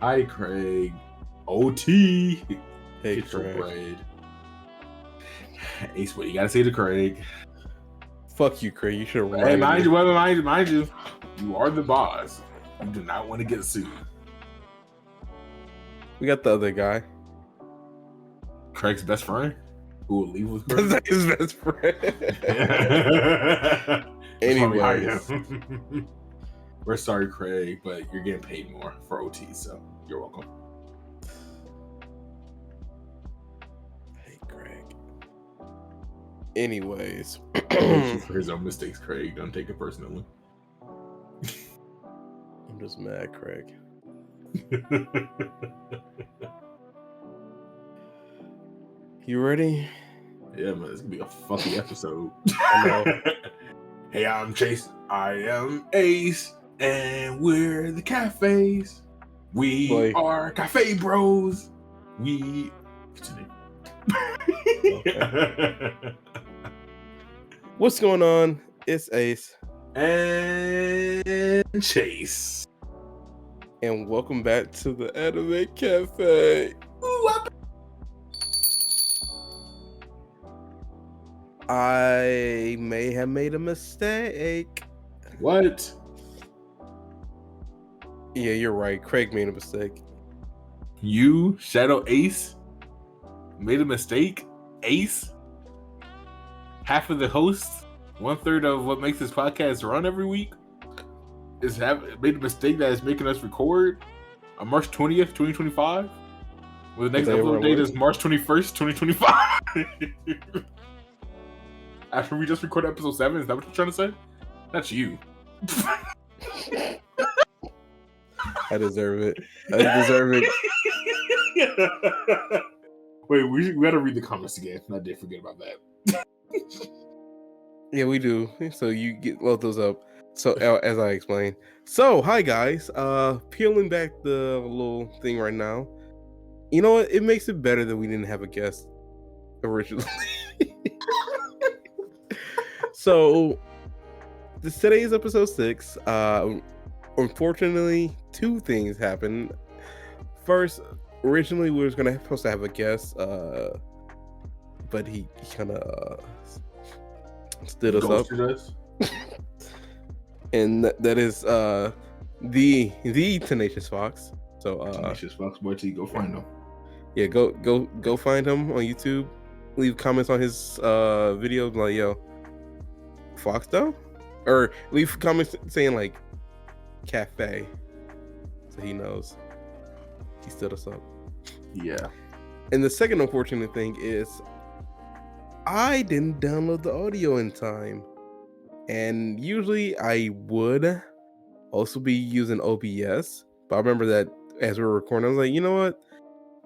Hi, Craig. OT. Hey, Get your Craig. bread. Ace, what you gotta say to Craig? Fuck you, Craig. You should have Hey, mind you, you are the boss. You do not want to get sued. We got the other guy. Craig's best friend, who will leave with Craig. That's his best friend. Anyways, we're sorry, Craig, but you're getting paid more for OT, so you're welcome. Hey, Craig. Anyways, Thank you for his own mistakes, Craig. Don't take it personally. I'm just mad, Craig. You ready? Yeah, man, it's gonna be a fucky episode. I know. Hey, I'm Chase. I am Ace, and we're the Cafes. We are Cafe Bros. We. Okay. What's going on? It's Ace and Chase, and welcome back to the Anime Cafe. Ooh, I may have made a mistake. What? Yeah, you're right. Craig made a mistake. You, Shadow Ace, made a mistake? Ace? Half of the hosts, 1/3 of what makes this podcast run every week, made a mistake that is making us record on March 20th, 2025. Well, the next upload date is March 21st, 2025. After we just recorded episode 7, is that what you're trying to say? That's you. I deserve it. I deserve it. Wait, we gotta read the comments again. I did forget about that. Yeah, we do. So you load those up. So as I explained. So hi guys. Peeling back the little thing right now. You know what? It makes it better that we didn't have a guest originally. So today is episode 6. Unfortunately, 2 things happened. First, originally we were supposed to have a guest, but he kind of stood us up. And that is the TenaciousFox. So TenaciousFox, boy, till you go find him. Yeah, go find him on YouTube. Leave comments on his videos like, yo, Fox though? Or leave comments saying like Café, so he knows he stood us up. Yeah. And the second unfortunate thing is I didn't download the audio in time. And usually I would also be using OBS, but I remember that as we were recording, I was like, you know what?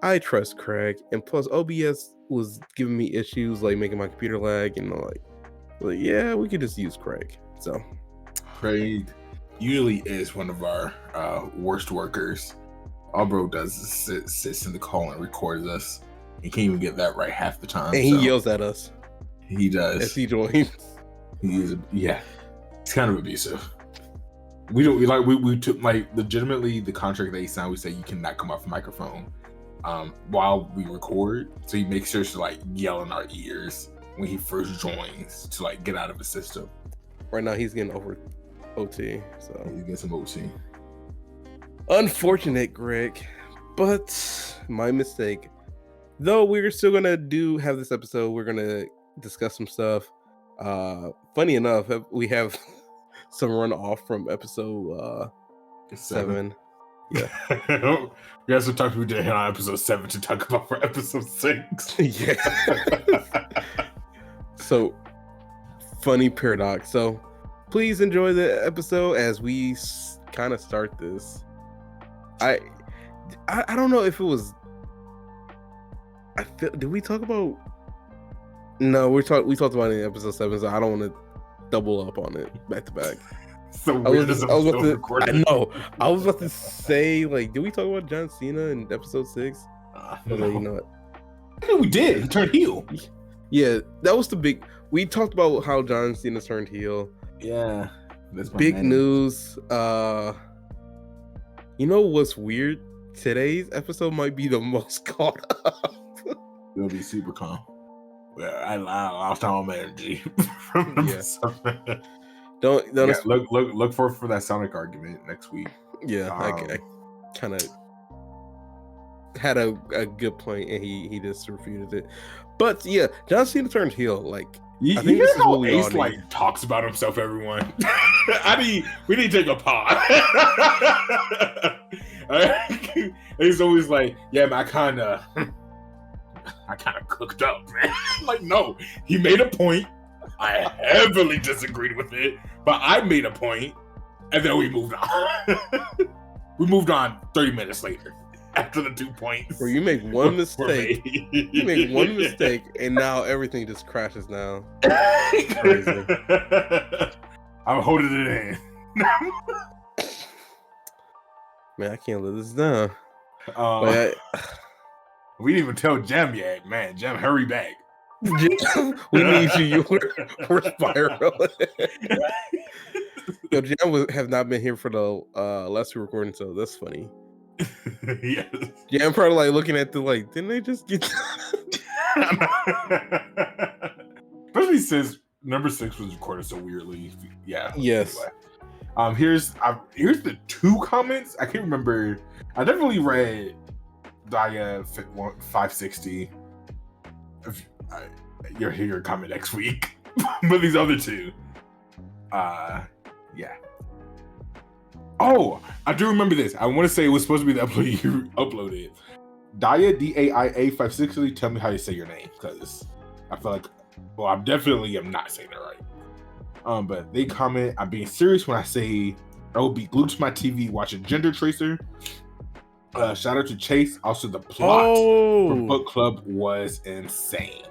I trust Craig, and plus OBS was giving me issues like making my computer lag, and like yeah, we could just use Craig. So Craig usually is one of our worst workers. All bro does is sits in the call and records us. He can't even get that right half the time. And he yells at us. He does. As he joins. He's kind of abusive. We took like legitimately the contract that he signed. We said you cannot come off the microphone while we record. So he makes sure to like yell in our ears when he first joins to like get out of the system. Right now he's getting over OT, so he's getting some OT. Unfortunate, Greg, but my mistake. Though we're still gonna have this episode, we're gonna discuss some stuff. Funny enough, we have some run off from episode 7. Yeah. We have some talk we did on episode 7 to talk about for episode 6. Yeah. So funny paradox. So please enjoy the episode as we kind of start this. I don't know if it was. Did we talk about? No, we talked about it in episode 7, so I don't want to double up on it back to back. So I was about to say, like, did we talk about John Cena in episode 6? No. You know what? I think we did. He turned heel. Yeah, that was the big. We talked about how John Cena turned heel. Yeah, that's big news. You know what's weird? today's episode might be the most caught up. It'll be super calm. Well, I lost all my energy from the episode. Don't look for that Sonic argument next week. Yeah, I kind of had a good point, and he just refuted it. But yeah, John Cena turned heel. Like, I think this is what we Ace like talks about himself. Everyone, we need to take a pause. He's always like, yeah, man, I kind of cooked up, man. Like, no, he made a point. I heavily disagreed with it, but I made a point, and then we moved on. We moved on 30 minutes later after the 2 points. Where you make one mistake, and now everything just crashes now. Crazy. I'm holding it in. Man, I can't let this down. We didn't even tell Jem yet, man. Jem, hurry back. We need you. We're spiraling. Yo, Jem have not been here for the last two recording, so that's funny. Yes. Jem probably like looking at the like, didn't they just get? Especially since number 6 was recorded so weirdly. Yeah. Yes. Anyway. Here's the 2 comments. I can't remember. I definitely read Dia 560. You'll hear your comment next week. But these other 2. Yeah. Oh, I do remember this. I want to say it was supposed to be the upload you uploaded. Dia, DAIA 560, tell me how you say your name, because I feel like, well, I definitely am not saying it right. But they comment, I'm being serious when I say I will be glued to my TV watching Gender Tracer. Shout out to Chase. Also, the plot for book club was insane.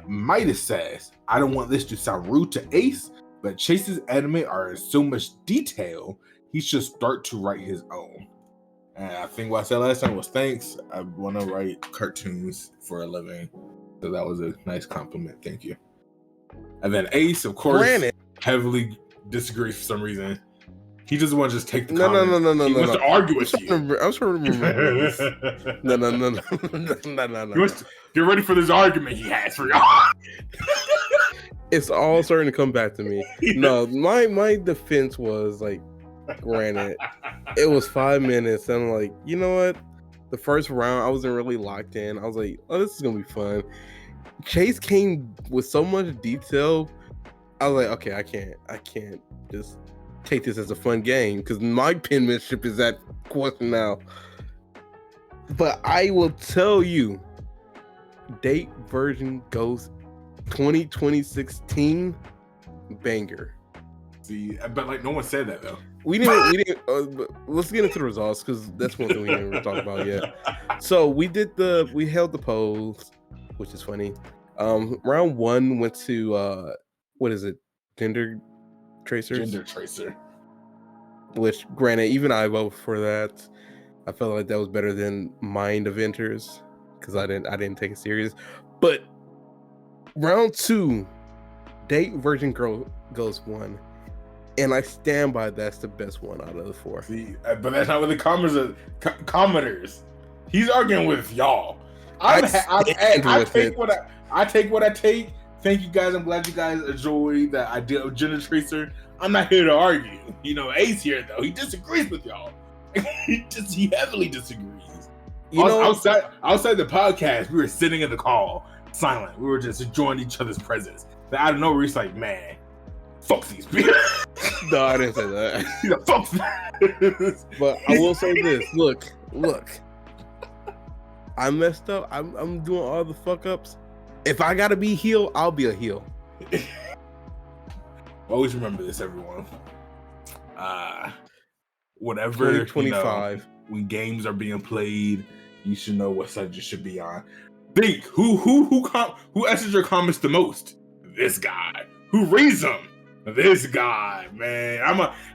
Midas says, I don't want this to sound rude to Ace, but Chase's anime are in so much detail, he should start to write his own. And I think what I said last time was thanks. I want to write cartoons for a living. So that was a nice compliment. Thank you. And then Ace, of course, heavily disagrees for some reason. He doesn't want to just take the comment. No. He wants to argue with you. I was trying to remember this. No. Get ready for this argument he has for y'all. It's all starting to come back to me. No, my defense was like, granted, it was 5 minutes, and I'm like, you know what? The first round, I wasn't really locked in. I was like, oh, this is gonna be fun. Chase came with so much detail. I was like, okay, I can't just take this as a fun game because my penmanship is at question now. But I will tell you, Date Version Ghost 2016 banger. See, but like no one said that though. We didn't. But let's get into the results because that's one thing we didn't even talk about yet. So we held the polls, which is funny. Round 1 went to what is it? Gender Tracer. Which, granted, even I voted for that. I felt like that was better than Mind Inventors because I didn't take it serious. But round 2, Date Virgin Girl goes 1. And I stand by that's the best one out of the 4. See, but that's not what the commenters. He's arguing with y'all. I take what I take. Thank you guys. I'm glad you guys enjoyed that idea of Gender Tracer. I'm not here to argue. You know, Ace here though. He disagrees with y'all. He heavily disagrees. Outside the podcast, we were sitting in the call, silent. We were just enjoying each other's presence. But out of nowhere, he's like, man, fuck these people. No, I didn't say that. He's like, fuck them. But I will say this. Look. I messed up. I'm doing all the fuck ups. If I gotta be heel, I'll be a heel. Always remember this, everyone. Whatever 2025, when games are being played, you should know what side you should be on. Think who answers your comments the most? This guy. Who reads them? This guy, man.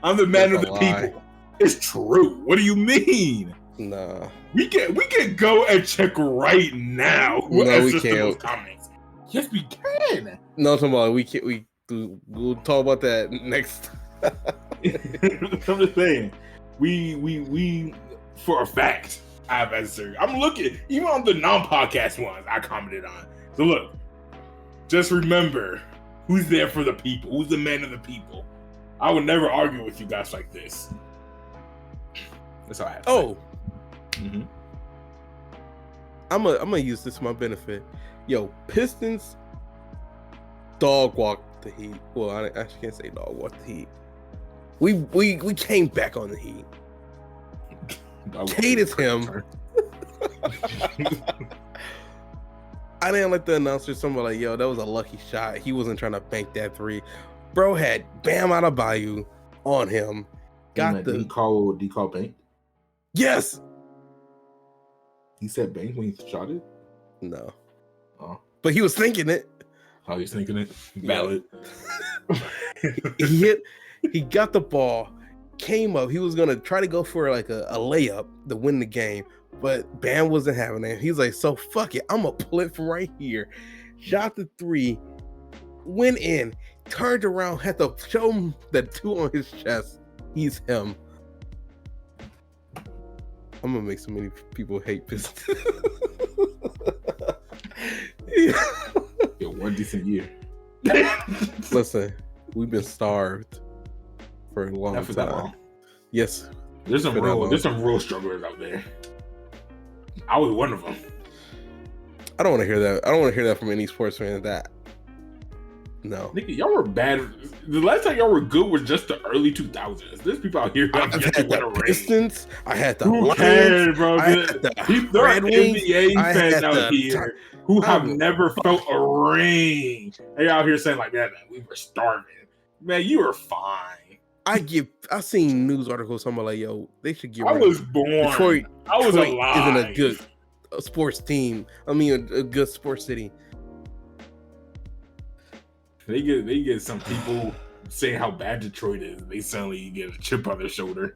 I'm the man of the people. It's true. What do you mean? Nah. We can go and check right now who answers the most comments. Yes, we can. No, tomorrow we'll talk about that next. I'm just saying. We for a fact I have answered. I'm looking, even on the non-podcast ones I commented on. So look, just remember who's there for the people, who's the man of the people. I would never argue with you guys like this. That's all I have to say. Mm-hmm. I'm gonna use this to my benefit. Yo, Pistons dog walked the Heat. Well, I actually can't say dog walked the Heat. We came back on the Heat. Kate is him. I didn't like the announcer. Someone like, yo, that was a lucky shot. He wasn't trying to bank that three. Bro had Bam out of Bayou on him. Got the call bank. Yes. He said bank when he shot it. No. Oh. But he was thinking it. Oh, he's thinking it. Valid. He got the ball, came up. He was gonna try to go for like a layup to win the game, but Bam wasn't having it. He's like, so fuck it, I'm gonna pull it from right here. Shot the three, went in, turned around, had to show him the two on his chest. He's him. I'm gonna make so many people hate Pistons. Yo, one decent year. Listen, we've been starved for a long time. That long. Yes, there's some real strugglers out there. I was one of them. I don't want to hear that. I don't want to hear that from any sports fan. That no, nigga, y'all were bad. The last time y'all were good was just the early 2000s. There's people out here. I've had the Pistons. I had the Who cares, bro? There are NBA fans out here who have never felt a ring. They out here saying like, man, we were starving. Man, you were fine. I've seen news articles talking about like, yo, they should get. I was born. Detroit alive. Isn't a good sports team. I mean, a good sports city. They get some people saying how bad Detroit is. They suddenly get a chip on their shoulder.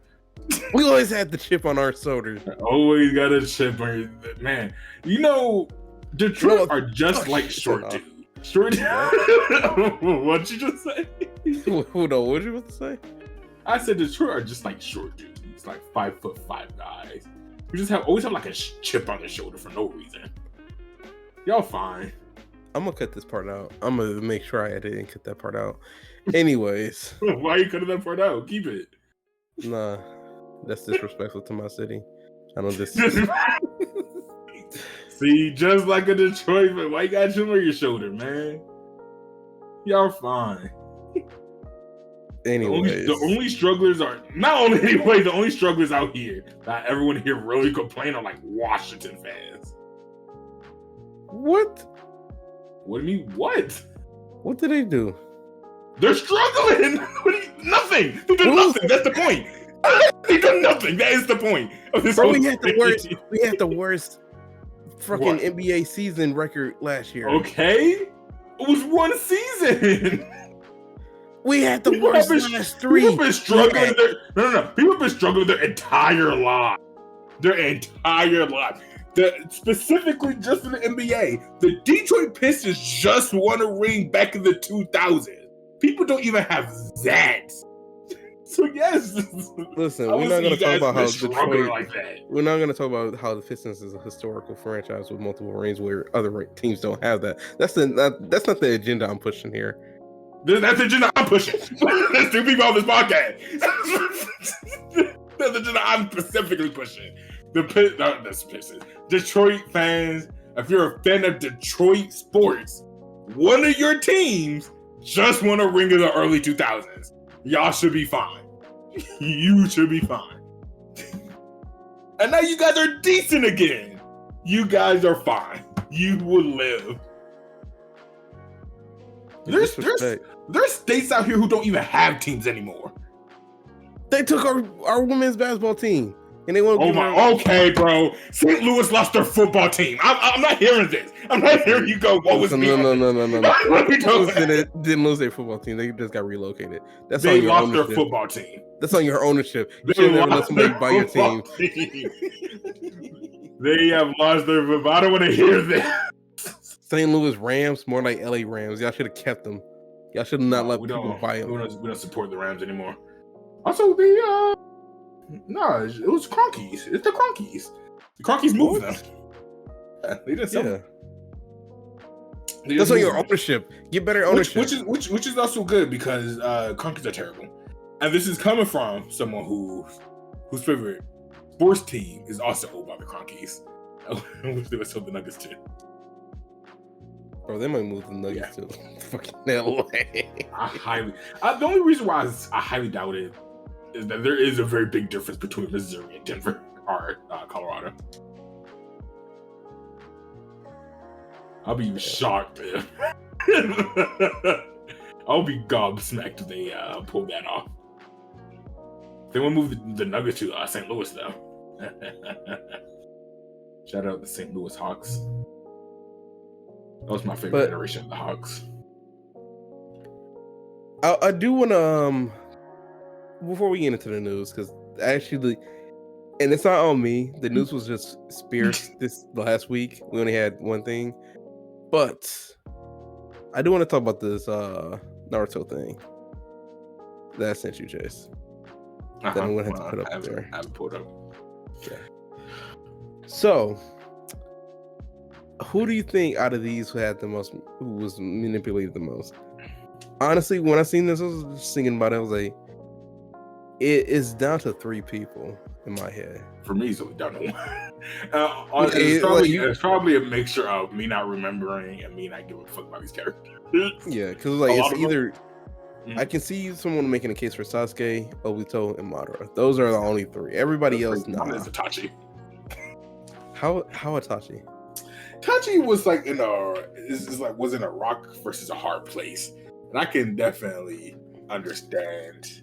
We always had the chip on our shoulders. Always got a chip on your man. You know, Detroit are just like short dude. Short. What'd you just say? Hold on, what did you want to say? I said Detroit are just like short dudes. It's like 5'5" guys. We just always have like a chip on their shoulder for no reason. Y'all fine. I'm gonna cut this part out. I'm gonna make sure I edit and cut that part out. Anyways. Why are you cutting that part out? Keep it. Nah, that's disrespectful to my city. I don't See, just like a Detroit, but why you got a chip on your shoulder, man? Y'all fine. Anyways. The only strugglers are the only strugglers out here that everyone here really complain are like Washington fans. What? What do you mean? What? What did they do? They're struggling. Nothing. They did nothing. That's the point. They did nothing. That is the point of this. Bro, we had the worst fucking NBA season record last year. Okay, it was one season. We had the worst last three. People have been struggling. People have been struggling their entire lives. Specifically just in the NBA. The Detroit Pistons just won a ring back in the 2000s. People don't even have that. So yes. Listen, we're not going to talk about how Detroit. Like that. We're not going to talk about how the Pistons is a historical franchise with multiple rings where other teams don't have that. That's not the agenda I'm pushing here. That's the agenda I'm pushing. There's two people on this podcast. That's the agenda I'm specifically pushing. Pistons. Detroit fans, if you're a fan of Detroit sports, one of your teams just won a ring in the early 2000s. Y'all should be fine. You should be fine. And now you guys are decent again. You guys are fine. You will live. There's states out here who don't even have teams anymore. They took our women's basketball team. And they want to okay, bro. St. Louis lost their football team. I'm not hearing this. I'm not hearing you go, what was me? No. Didn't lose their football team. They just got relocated. They lost their football team. That's on your ownership. You should never let somebody buy your team. They have lost their football. I don't want to hear this. St. Louis Rams, more like LA Rams. Y'all should have kept them. Y'all should not let people buy them. We don't support the Rams anymore. Also, No, it was Cronkies. It's the Cronkies. The Cronkies moved them. They didn't sell them. That's on your ownership. Get better ownership. Which is also good because Cronkies are terrible. And this is coming from someone whose favorite sports team is also owned by the Cronkies. I wish they would sell the Nuggets too. Bro, they might move the Nuggets to fucking LA. The only reason why I highly doubt it is that there is a very big difference between Missouri and Denver or Colorado. I'll be shocked if I'll be gobsmacked if they pull that off. They want to move the Nuggets to St. Louis though. Shout out the St. Louis Hawks. That was my favorite iteration of the Hawks. I do want to before we get into the news, because actually, and it's not on me. The news was just sparse this last week. We only had one thing, but I do want to talk about this Naruto thing that I sent you, Chase. That I'm gonna have to put up there. I haven't put up. Okay. So, who do you think out of these who was manipulated the most? Honestly, when I seen this, I was just thinking about it. I was like, it is down to 3 people in my head. For me, it's only down to 1. It's probably a mixture of me not remembering and me not giving a fuck about these characters. Yeah, because like it's either I can see someone making a case for Sasuke, Obito, and Madara. Those are the only 3. Everybody else, nah. Is Itachi. How Itachi? Itachi was like was in a rock versus a hard place, and I can definitely understand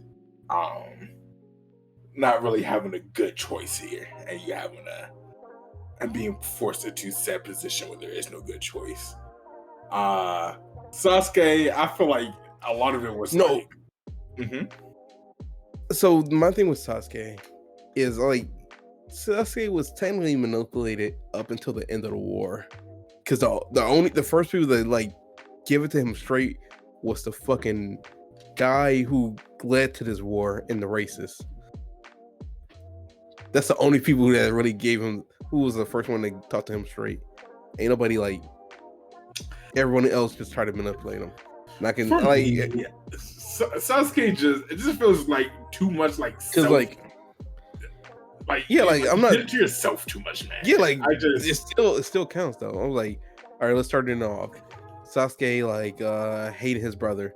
not really having a good choice here, and you having and being forced into said position where there is no good choice. Sasuke, I feel like a lot of it was So my thing with Sasuke is like Sasuke was technically manipulated up until the end of the war, because the first people that like give it to him straight was the fucking guy who led to this war and the racists. That's the only people that really gave him. Who was the first one to talk to him straight? Ain't nobody like. Everyone else just tried to manipulate him. And I can Sasuke it just feels like too much like self. I'm not into yourself too much, man. Yeah, like it still counts though. I was like, all right, let's start it off. Sasuke hated his brother.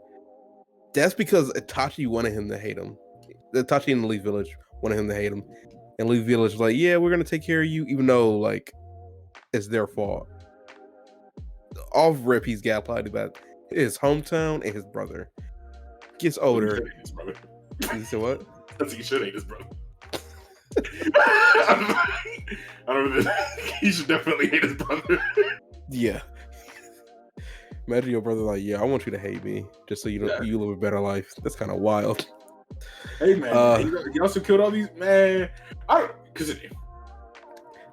That's because Itachi wanted him to hate him. Itachi in the Leaf Village wanted him to hate him, and Leaf Village was like, yeah, we're gonna take care of you, even though like it's their fault. Off rip, he's gaslighted about his hometown and his brother. Gets older. His brother. You said what? That's he should hate his brother. I don't know. He should definitely hate his brother. Yeah. Imagine your brother like, yeah, I want you to hate me just so you live a better life. That's kind of wild. Hey man, he also killed all these man.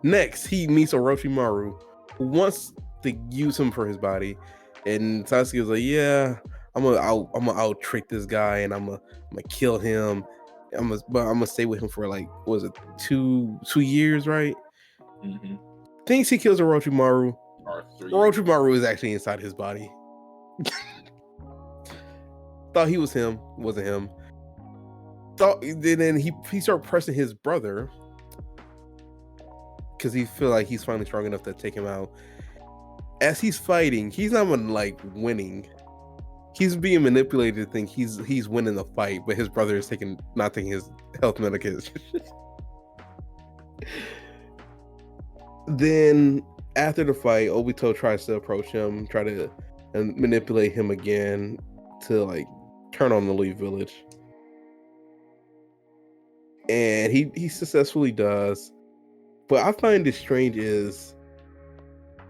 Next, he meets Orochimaru, who wants to use him for his body, and Sasuke was like, yeah, I'm gonna out trick this guy, and I'm gonna kill him. I'm gonna stay with him for like, what was it, 2 years, right? Mm-hmm. Thinks he kills Orochimaru. Orochimaru is actually inside his body. Thought he was him, wasn't him. Then he started pressing his brother because he feel like he's finally strong enough to take him out. As he's fighting, he's not even like winning. He's being manipulated to think he's winning the fight, but his brother is not taking his health medication. Then after the fight, Obito tries to approach him, try to manipulate him again to like turn on the Leaf Village. And he successfully does. But I find it strange is,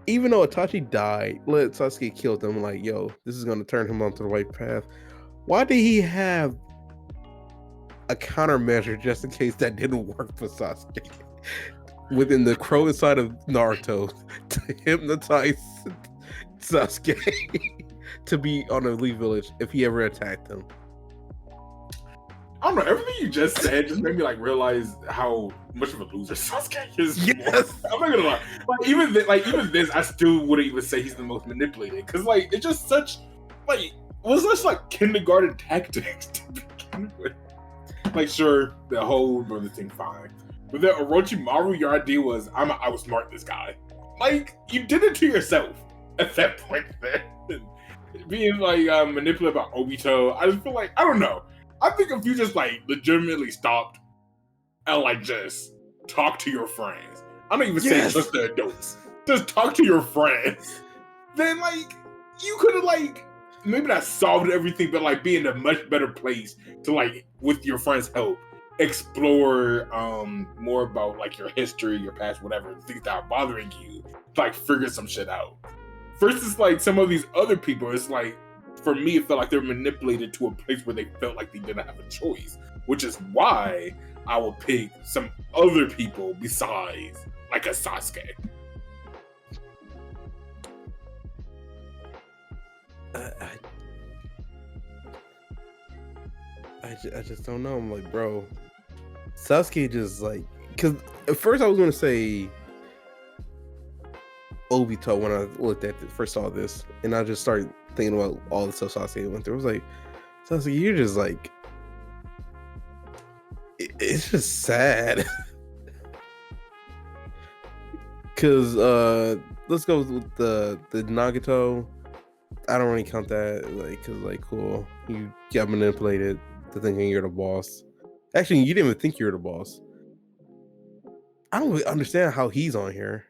even though Itachi died, let Sasuke killed him, like, yo, this is going to turn him onto the right path. Why did he have a countermeasure just in case that didn't work for Sasuke? Within the crow inside of Naruto to hypnotize Sasuke to be on the Leaf Village if he ever attacked him. I don't know. Everything you just said just made me like realize how much of a loser Sasuke is. Yes. I'm not gonna lie. Even this, I still wouldn't even say he's the most manipulated because like it's just such like was such like kindergarten tactics to begin with. Like sure, the whole brother thing fine, but then Orochimaru, your idea was I outsmart this guy. Like you did it to yourself at that point. Then being like manipulated by Obito, I just feel like I don't know. I think if you just like legitimately stopped and like just talk to your friends, I don't even say just the adults, just talk to your friends, then like you could have like maybe not solved everything, but like be in a much better place to like with your friends' help explore more about like your history, your past, whatever things that are bothering you, to, like figure some shit out. Versus like some of these other people, it's like for me, it felt like they were manipulated to a place where they felt like they didn't have a choice, which is why I will pick some other people besides like a Sasuke. I just don't know. I'm like, bro, Sasuke just like, because at first I was gonna say Obito when I looked at it, first saw this, and I just started thinking about all the stuff Sasuke went through. I was like, Sasuke, you're just like, it's just sad. Cause let's go with the Nagato. I don't really count that, like, cause like cool, you got manipulated to thinking you're the boss. Actually, you didn't even think you're the boss. I don't really understand how he's on here.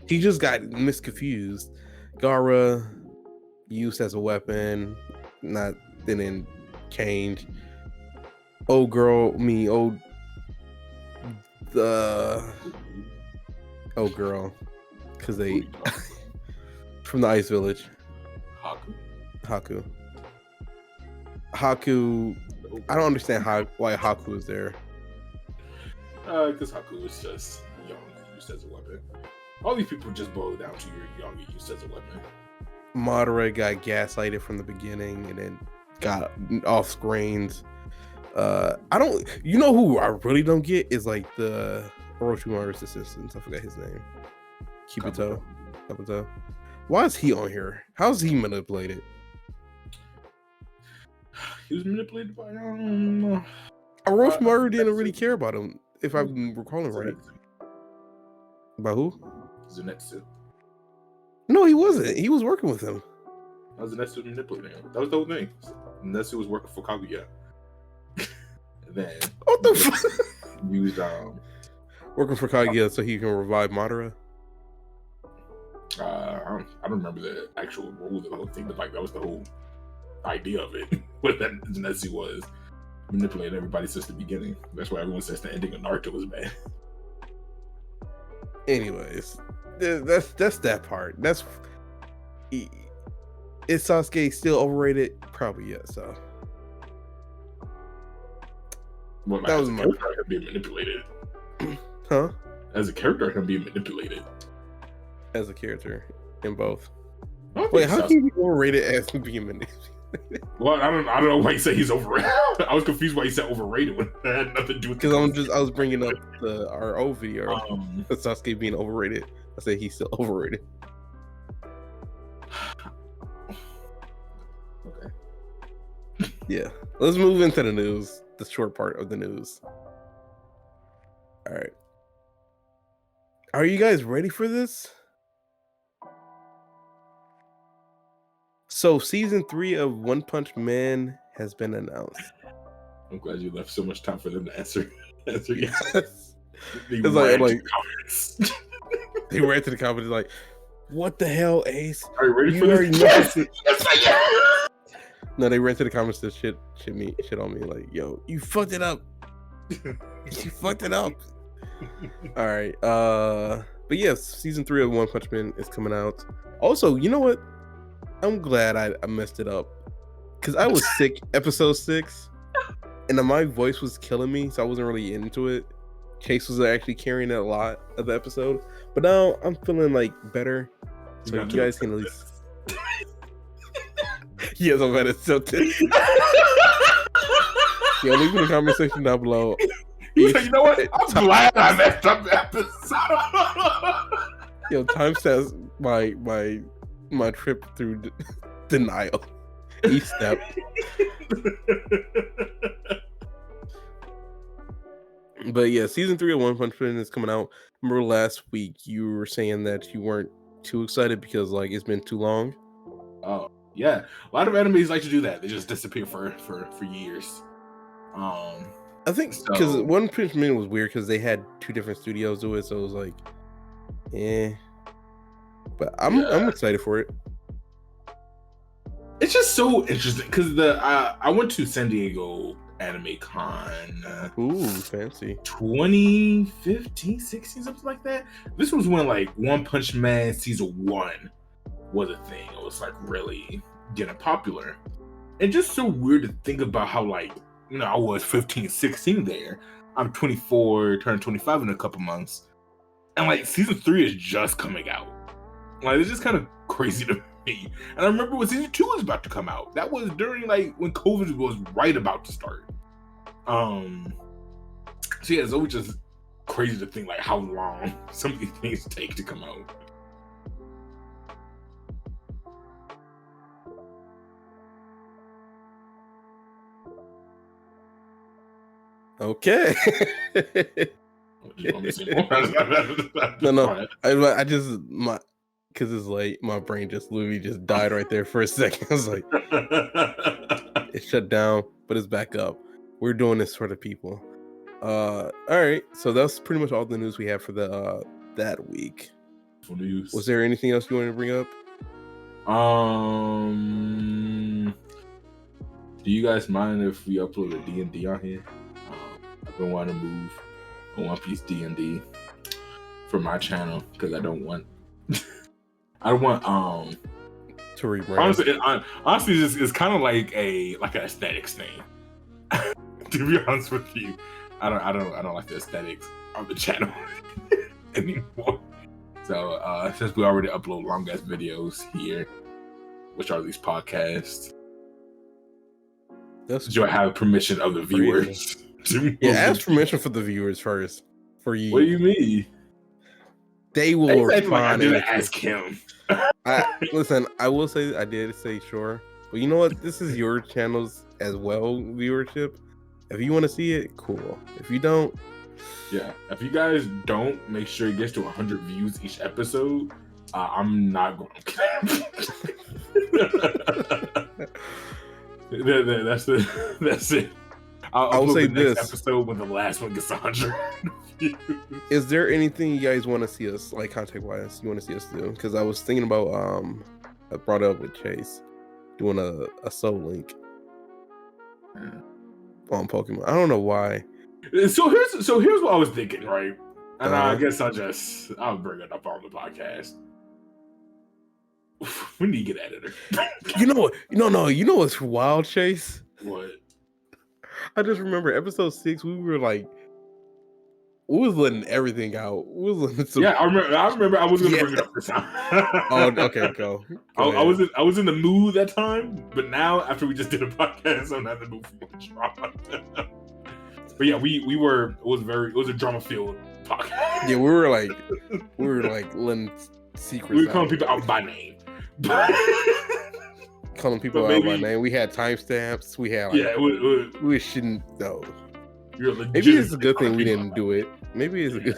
He just got misconfused. Gaara used as a weapon, didn't change. Oh girl, because they from the Ice Village. Haku. I don't understand why Haku is there. Because Haku is just young, used as a weapon. All these people just boil down to your young, used as a weapon. Madara got gaslighted from the beginning and then got off screens. You know who I really don't get is like the Orochimaru's assistant. I forgot his name. Kabuto. Why is he on here? How's he manipulated? He was manipulated by Orochimaru didn't really care about him, if I'm recalling right. By who? Zenitsu. No, he wasn't. He was working with him. That was Zenitsu manipulating him. That was the whole thing. Zenitsu was working for Kaguya. And then what the fuck? Used working for Kaguya so he can revive Madara. I don't remember the actual rules of the whole thing, but like that was the whole idea of it. What that Zenitsu was manipulating everybody since the beginning. That's why everyone says the ending of Naruto was bad. Anyways, that's that part. Is Sasuke still overrated? Probably yes. So well, that was my character being manipulated. Huh? As a character, him being manipulated. As a character, in both. Wait, how can you be overrated as being manipulated? Well, I don't know why you say he's overrated. I was confused why you said overrated when that had nothing to do with. Because I was bringing up our old video of Sasuke being overrated. I said he's still overrated. Okay. Yeah, let's move into the news. The short part of the news. All right. Are you guys ready for this? So season 3 of One Punch Man has been announced. I'm glad you left so much time for them to answer. Yes. It's like they ran to the comments like, "What the hell, Ace? Are you ready for this?" Yes. No, they ran to the comments to shit on me like, "Yo, you fucked it up. You fucked it up." All right. But yes, season 3 of One Punch Man is coming out. Also, you know what? I'm glad I messed it up because I was sick episode 6 and my voice was killing me, so I wasn't really into it. Chase was actually carrying a lot of the episode, but now I'm feeling like better, so you guys can at least yes, I'm better. So Yo, leave in the comment section down below. You know what? I'm glad I messed up the episode. Yo, timestamps my trip through denial. Each step. But yeah, season 3 of One Punch Man is coming out. Remember last week you were saying that you weren't too excited because like it's been too long. Oh yeah, a lot of animes like to do that. They just disappear for years. I think because One Punch Man was weird because they had 2 different studios do it, so it was like, But I'm excited for it. It's just so interesting because I went to San Diego Anime Con. Ooh, fancy. 2015, 16, something like that. This was when like One Punch Man season 1 was a thing. It was like really getting popular. And just so weird to think about how like, you know, I was 15, 16 there. I'm 24, turning 25 in a couple months. And like season 3 is just coming out. Like it's just kind of crazy to me. And I remember when season 2 was about to come out. That was during like when COVID was right about to start. So yeah, it's always just crazy to think like how long some of these things take to come out. Okay. No. I just because it's late, my brain just literally just died right there for a second. I was like, it shut down, but it's back up. We're doing this for the people. All right, so that's pretty much all the news we have for the that week. News. Was there anything else you wanted to bring up? Do you guys mind if we upload a D&D on here? I've been wanting to move a One Piece D&D for my channel because I don't want to rebrand. Honestly, it's kind of like an aesthetics thing. To be honest with you, I don't like the aesthetics of the channel anymore. So since we already upload long ass videos here, which are these podcasts, do I have permission of the viewers? Ask permission for the viewers first. For you. What do you mean? They will respond. Like I didn't ask him. Listen, I will say I did say sure, but you know what? This is your channel's as well viewership. If you want to see it, cool. If you don't, yeah. If you guys don't, make sure it gets to 100 views each episode. I'm not going to. That's it. I'll say this episode when the last one gets 100 views. Is there anything you guys want to see us like content wise? You want to see us do? Because I was thinking about I brought it up with Chase doing a Soul Link on Pokemon. I don't know why. So here's what I was thinking, right? And I guess I'll bring it up on the podcast. We need to get an editor. You know what? No. You know what's wild, Chase? What? I just remember episode 6. We were like, we was letting everything out. We was letting some... Yeah, I remember. I was gonna bring it up this time. Oh, okay, go. I was in the mood that time, but now after we just did a podcast, I'm not in the mood for much drama. But yeah, we were. It was a drama filled podcast. Yeah, we were like letting secrets. We were calling people out by name. Calling people out by name. We had timestamps. We had like, we shouldn't though. Maybe it's a good thing we didn't do it. Maybe it's a good.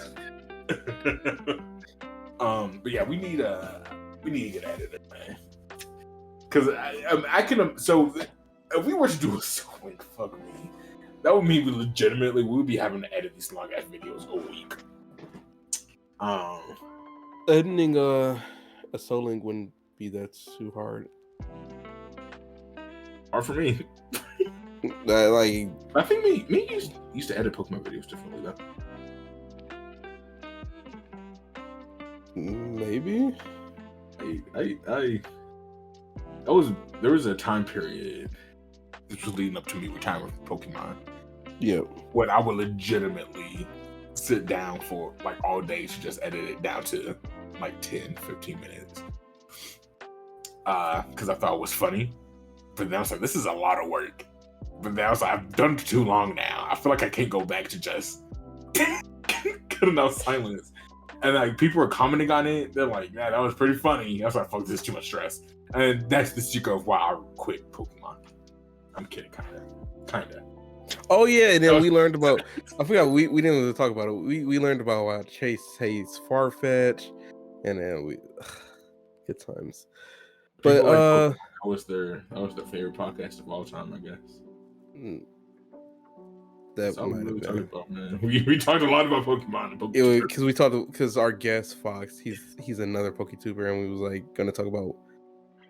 But yeah, we need to get at it, man. Because I can. So if we were to do a Soul, fuck me, that would mean we would be having to edit these long ass videos a week. Editing a Soul Link wouldn't be that too hard. Hard for me. Like I think me used to edit Pokemon videos differently though. Maybe. There was a time period which was leading up to me retiring with Pokemon. Yeah. When I would legitimately sit down for like all day to just edit it down to like 10, 15 minutes. Because I thought it was funny. But then I was like, this is a lot of work. But then I was like, I've done it for too long now. I feel like I can't go back to just cut enough silence. And like people were commenting on it. They're like, "Yeah, that was pretty funny." I was like, "Fuck, this is too much stress." And that's the secret of why I quit Pokemon. I'm kidding, kinda. Oh yeah, and then we learned about. I forgot we didn't really talk about it. We learned about Chase hates Farfetch, and then we good times. But that was their favorite podcast of all time, I guess. That might have been. About, man. We talked a lot about Pokemon. Because our guest Fox, he's another PokeTuber, and we was like gonna talk about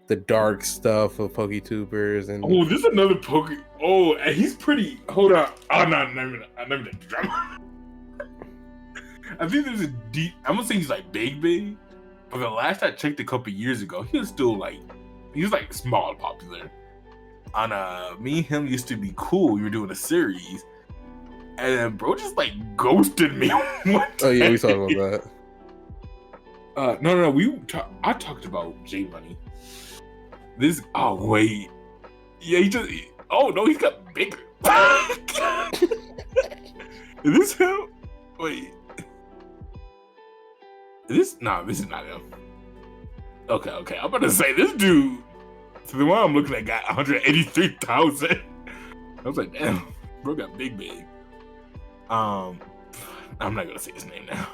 the dark stuff of PokeTubers. And this is another Poke. Oh, and he's pretty. Hold on. Oh no, never did drama. I think there's a deep. I'm gonna say he's like big, but the last I checked a couple years ago, he was still like small popular. On me and him used to be cool. We were doing a series. And then bro just like ghosted me. Oh yeah, we talked about that. No. I talked about J Money. This. Oh wait. Yeah, oh no, he's got bigger. Is this him? Wait. This is not him. Okay. I'm about to say this dude. So the one I'm looking at got 183,000. I was like, damn, bro got big. I'm not gonna say his name now.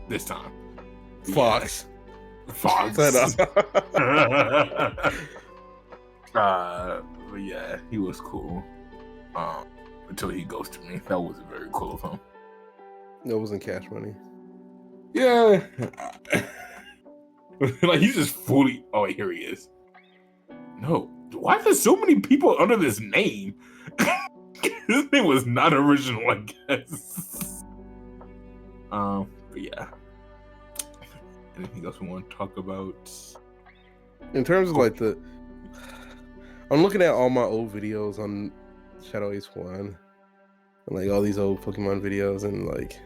This time. Fox. Yeah. Fox. But yeah, he was cool. Until he ghosted me. That wasn't very cool of him. That wasn't Cash Money. Yeah. Like he's just fully. Oh, wait, here he is. No, why are there so many people under this name? This name was not original, I guess. But yeah. Anything else we want to talk about? In terms of like I'm looking at all my old videos on Shadow Ace 1 and like all these old Pokemon videos, and like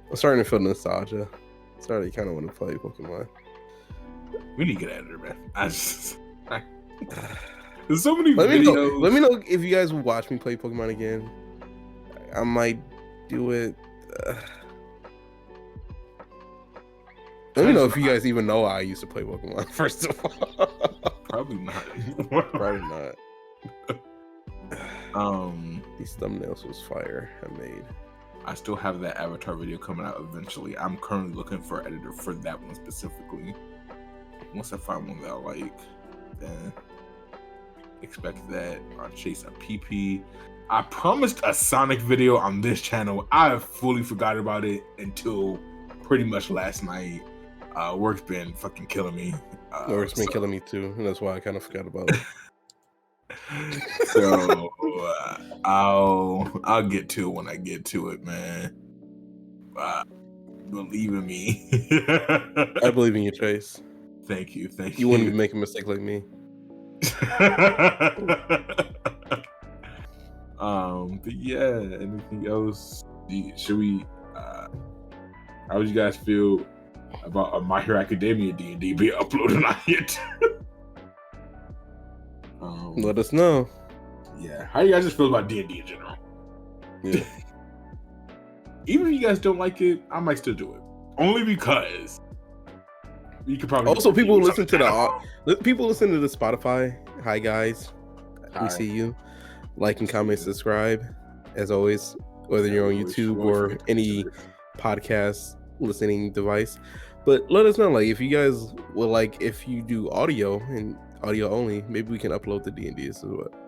I'm starting to feel nostalgia. Starting to kind of want to play Pokemon. We need to get out of there, man. There's so many videos. Let me know if you guys will watch me play Pokemon again. I might do it. Let me know if you guys even know I used to play Pokemon, first of all. Probably not. Probably not. These thumbnails was fire I made. I still have that Avatar video coming out eventually. I'm currently looking for an editor for that one specifically. Once I find one that I like, then expect that. I'll chase a PP. I promised a Sonic video on this channel. I fully forgot about it until pretty much last night. Work's been fucking killing me. Work's been killing me too, and that's why I kind of forgot about it. So I'll get to it when I get to it, man. Believe in me. I believe in you, Chase. Thank you. You wouldn't make a mistake like me. But yeah, anything else? Should we? How would you guys feel about My Hero Academia D&D being uploaded on it? Let us know. Yeah, how do you guys just feel about D&D in general? Yeah. Even if you guys don't like it, I might still do it. Only because you could probably also people who listen to the Spotify. Hi guys, we see you. Like and comment, subscribe. As always, whether you're on YouTube or any podcast listening device. But let us know, like, if you guys would like, if you do audio and audio only, maybe we can upload the D&D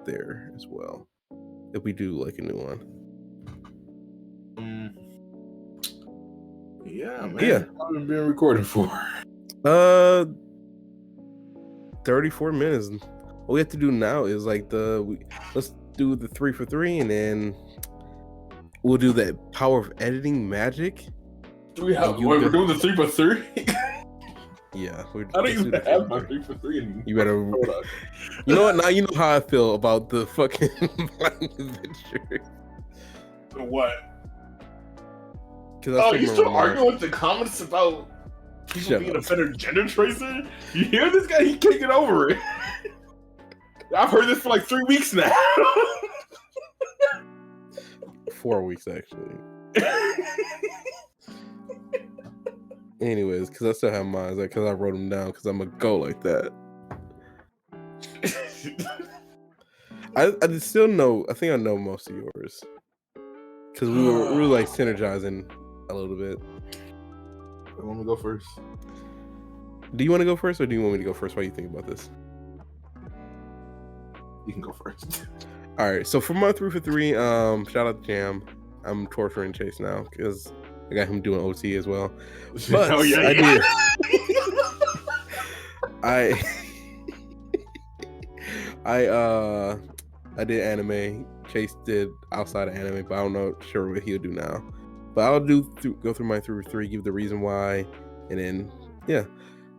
there as well. If we do like a new one. Yeah, man. Yeah. How long have been recording for? 34 minutes. What we have to do now is like let's do the 3 for 3, and then we'll do that power of editing magic. We're doing the 3 for 3? Yeah, I don't even have my 3 for 3 anymore. You better. You know what? Now you know how I feel about the fucking adventure. What? Oh, you still arguing with the comments about people being a better gender tracer? You hear this guy? He can't get over it. I've heard this for like 3 weeks now. 4 weeks actually. Anyways, because I still have mine, because I wrote them down because I'm gonna go like that. I still know. I think I know most of yours because we were like synergizing a little bit. I want to go first. Do you want to go first, or do you want me to go first? What do you think about this? You can go first. All right. So for my 3 for 3, shout out to Jam. I'm torturing Chase now because I got him doing OT as well. But oh, yeah, I did. I did anime. Chase did outside of anime, but I'm not sure what he'll do now. But I'll go through my 3 for 3, give the reason why, and then yeah.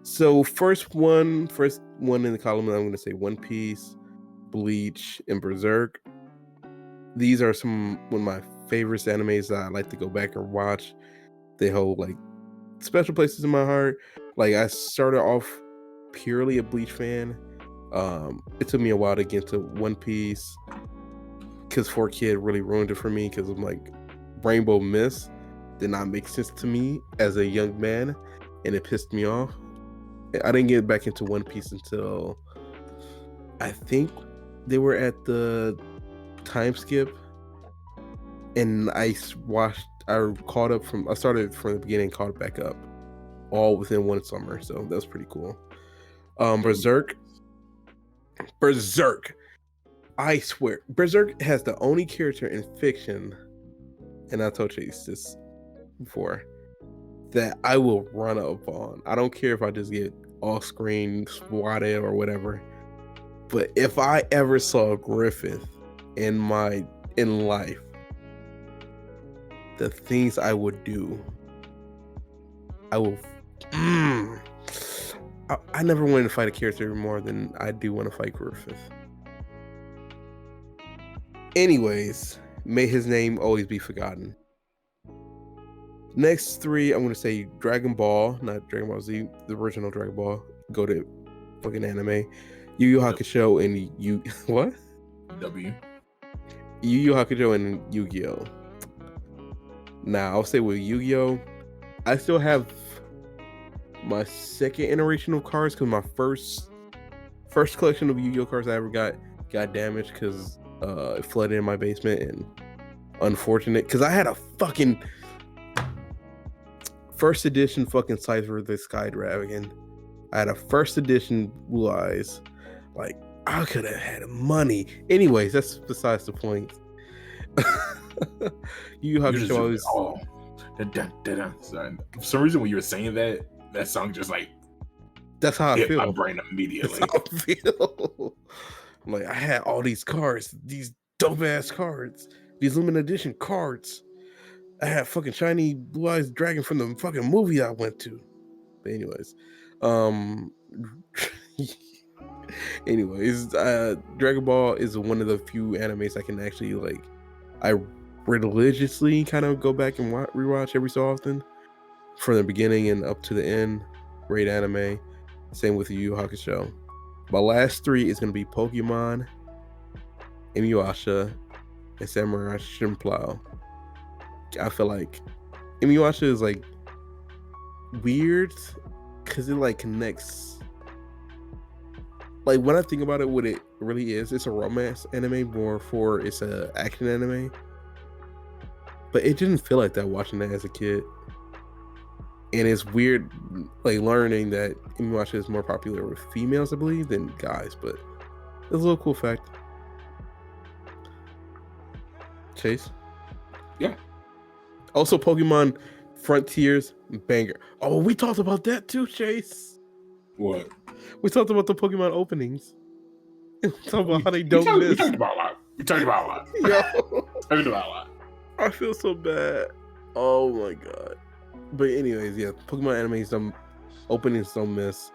So first one in the column, I'm going to say One Piece, Bleach, and Berserk. These are one of my favorite animes that I like to go back and watch. They hold like special places in my heart. Like I started off purely a Bleach fan. It took me a while to get to One Piece because 4Kid really ruined it for me because I'm like Rainbow Mist did not make sense to me as a young man, and it pissed me off. I didn't get back into One Piece until I think they were at the time skip, and I started from the beginning, caught it back up, all within one summer. So that was pretty cool. Berserk. I swear, Berserk has the only character in fiction, and I told Chase this before, that I will run up on. I don't care if I just get off screen swatted or whatever. But if I ever saw Griffith in life, the things I would do, I will. I never wanted to fight a character more than I do want to fight Griffith. Anyways, may his name always be forgotten. Next 3, I'm going to say Dragon Ball, not Dragon Ball Z, the original Dragon Ball. Go to fucking anime. Yu Yu Hakusho and what? W. Yu Yu Hakusho and Yu-Gi-Oh! Now, I'll say with Yu-Gi-Oh! I still have my second iteration of cards because my first collection of Yu-Gi-Oh! Cards I ever got damaged because it flooded in my basement, and unfortunate because I had a fucking first edition fucking Cypher the Sky Dragon. I had a first edition Blue Eyes. Like, I could have had money. Anyways, that's besides the point. You have to show us. Sorry. For some reason, when you were saying that song just like that's how I feel. My brain immediately. That's how I feel. Like, I had all these cards, these dope ass cards, these limited edition cards. I had fucking shiny Blue Eyes Dragon from the fucking movie I went to. But anyways, Dragon Ball is one of the few animes I can actually like. I religiously kind of go back and rewatch every so often, from the beginning and up to the end. Great anime. Same with Yu Yu Hakusho. My last 3 is gonna be Pokemon, Inuyasha, and Samurai Champloo. I feel like Inuyasha is like weird because it like connects. Like, when I think about it, what it really is, it's a romance anime more for it's a action anime. But it didn't feel like that watching that as a kid. And it's weird, like, learning that Inuyasha is more popular with females, I believe, than guys. But it's a little cool fact. Chase? Yeah. Also, Pokemon Frontiers, banger. Oh, we talked about that too, Chase. What? We talked about the Pokemon openings. We talked about how they don't miss. We talked about a lot. Yo. Talked about a lot. I feel so bad. Oh my god. But anyways, yeah, Pokemon animes, openings don't miss.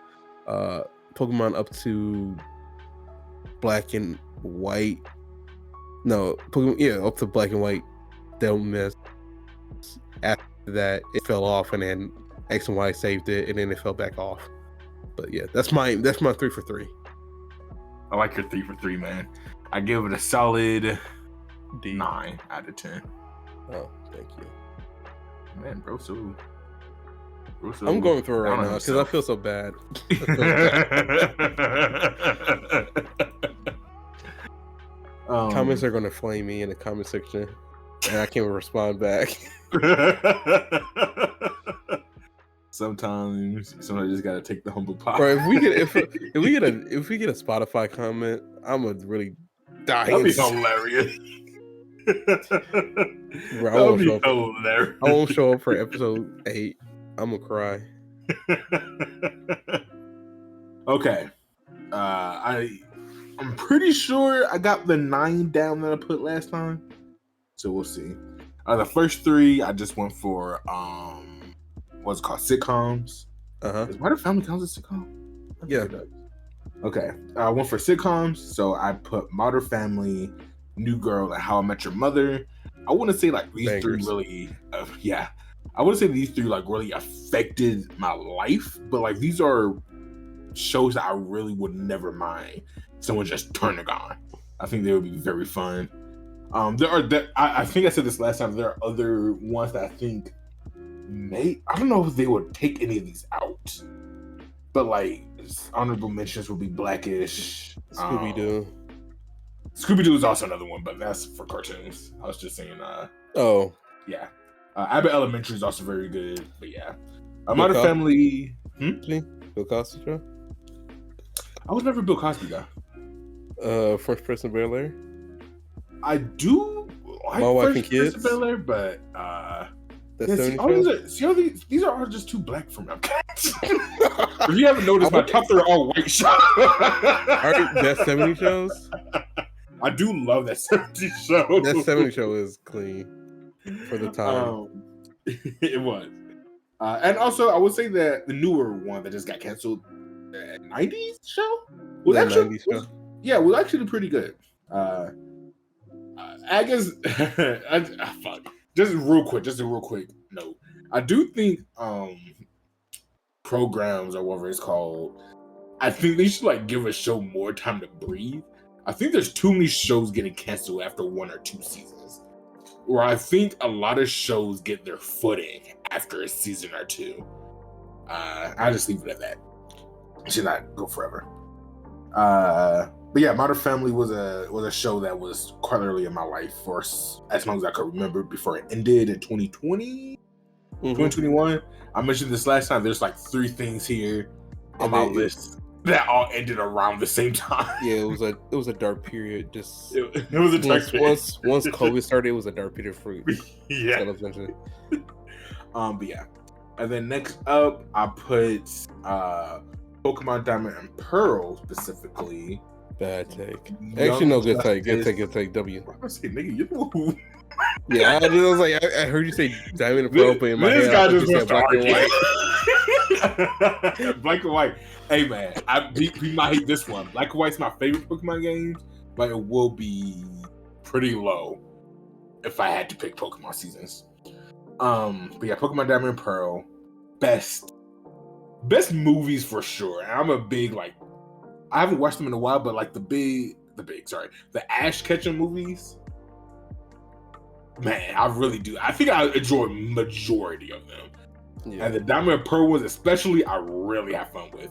Pokemon up to Black and White. No, Pokemon, up to Black and White, don't miss. After that, it fell off, and then X and Y saved it, and then it fell back off. But yeah, that's my 3 for 3. I like your 3 for 3, man. I give it a solid D. 9 out of 10. Oh, thank you. Man, bro, so I'm going through it right now because I feel so bad. Comments are going to flame me in the comment section, and I can't respond back. Sometimes you just gotta take the humble pie. Bro, if we get a Spotify comment, I'm gonna really die. That'd be hilarious. Bro, Hilarious. I won't show up for episode 8. I'm gonna cry. Okay. I'm pretty sure I got the 9 down that I put last time. So we'll see. The first 3 I just went for what's it called? Sitcoms. Is Modern Family counts as a sitcom? Yeah. Okay. I went for sitcoms, so I put Modern Family, New Girl, and How I Met Your Mother. I wouldn't say like these 3 really I wouldn't say these 3 like really affected my life, but like these are shows that I really would never mind someone just turning on. I think they would be very fun. I think I said this last time. There are other ones that I think I don't know if they would take any of these out, but like honorable mentions would be Blackish, Scooby-Doo. Scooby-Doo is also another one, but that's for cartoons. I was just saying. Abbott Elementary is also very good, but yeah. Modern Family. Bill Cosby show. I was never a Bill Cosby guy. Fresh Prince of Bel-Air. I do like My Wife and Fresh Kids. Prince of Bel-Air, but these are all just too black for me. If you haven't noticed, my top 3 are all white shows. Alright, that 70 shows. I do love that 70 show. That 70 show is clean for the time. It was. And also, I would say that the newer one that just got canceled, the 90s show, was actually pretty good. I guess, fuck. Just a real quick note. I do think programs or whatever it's called, I think they should like give a show more time to breathe. I think there's too many shows getting canceled after 1 or 2 seasons. Where I think a lot of shows get their footing after a season or 2. I'll just leave it at that. It should not go forever. But yeah, Modern Family was a show that was quite early in my life for as long as I could remember before it ended in 2020, 2021. I mentioned this last time. There's like 3 things here on my list that all ended around the same time. Yeah, it was a dark period. Just it was a dark period. Once COVID started, it was a dark period for yeah. But yeah. And then next up, I put Pokemon Diamond and Pearl specifically. Bad take. Actually, no, good take. Good take. W. I say, nigga, you. Yeah, I was like, I heard you say Diamond and Pearl, but in my this head, guy just wants black and white. Black and white. Hey man, we might hate this one. Black and White's my favorite Pokemon game, but it will be pretty low if I had to pick Pokemon seasons. But yeah, Pokemon Diamond and Pearl, best movies for sure. And I'm a big I haven't watched them in a while, but like the Ash Ketchum movies, man, I really do. I think I enjoy majority of them. Yeah. And the Diamond and Pearl ones, especially, I really have fun with.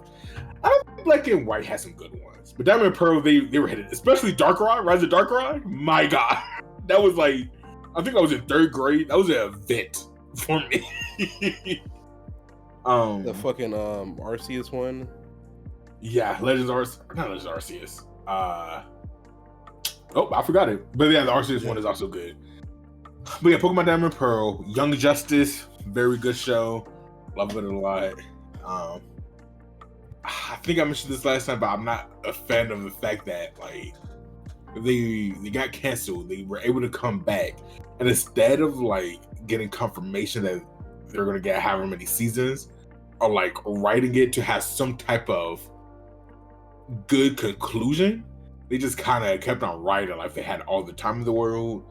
I don't think Black and White has some good ones, but Diamond and Pearl, they were hitting, especially Darkrai, Rise of Darkrai. My God, that was like, I think I was in 3rd grade. That was an event for me. The fucking Arceus one. Yeah, not Legends Arceus. I forgot it. But yeah, the Arceus one is also good. But yeah, Pokemon Diamond and Pearl, Young Justice, very good show. Love it a lot. I think I mentioned this last time, but I'm not a fan of the fact that like they got canceled. They were able to come back, and instead of like getting confirmation that they're gonna get however many seasons, or like writing it to have some type of good conclusion, they just kind of kept on writing like they had all the time in the world.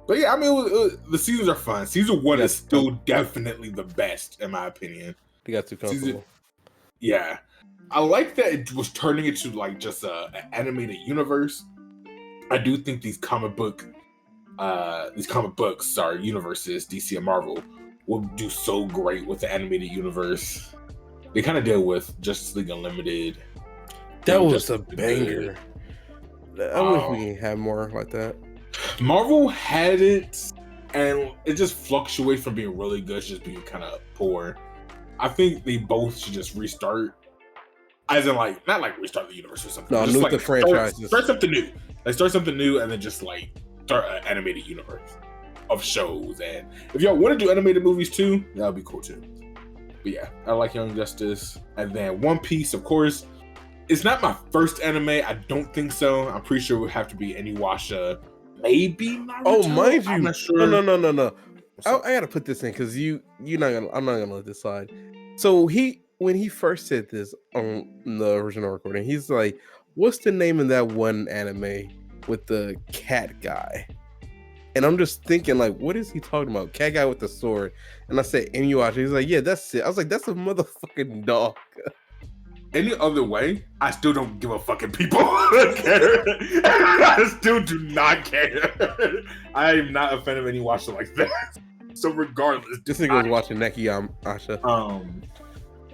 But yeah, I mean, the seasons are fun. Season 1 is still definitely the best in my opinion. They got too comfortable. Yeah, I like that it was turning into like just an animated universe. I do think these comic books, universes, DC and Marvel, will do so great with the animated universe. They kind of deal with Justice League Unlimited. That was a banger. I wish we can have more like that. Marvel had it, and it just fluctuates from being really good to just being kind of poor. I think they both should just restart. As in, like, not like restart the universe or something. No, just nuke like the franchises. Start something new. Like, start something new and then just, like, start an animated universe of shows. And if y'all want to do animated movies too, that would be cool too. But yeah, I like Young Justice. And then One Piece, of course. It's not my first anime. I don't think so. I'm pretty sure it would have to be Inuyasha. Maybe Naruto. Oh, mind you. I'm not sure. No. I gotta put this in because I'm not gonna let this slide. So when he first said this on the original recording, he's like, "What's the name of that one anime with the cat guy?" And I'm just thinking, like, what is he talking about? Cat guy with the sword. And I said, Inuyasha. He's like, yeah, that's it. I was like, that's a motherfucking dog. Any other way, I still don't give a fucking people. I still do not care. I am not a fan of Inuyasha like that. So regardless, this nigga was watching Neki Asha.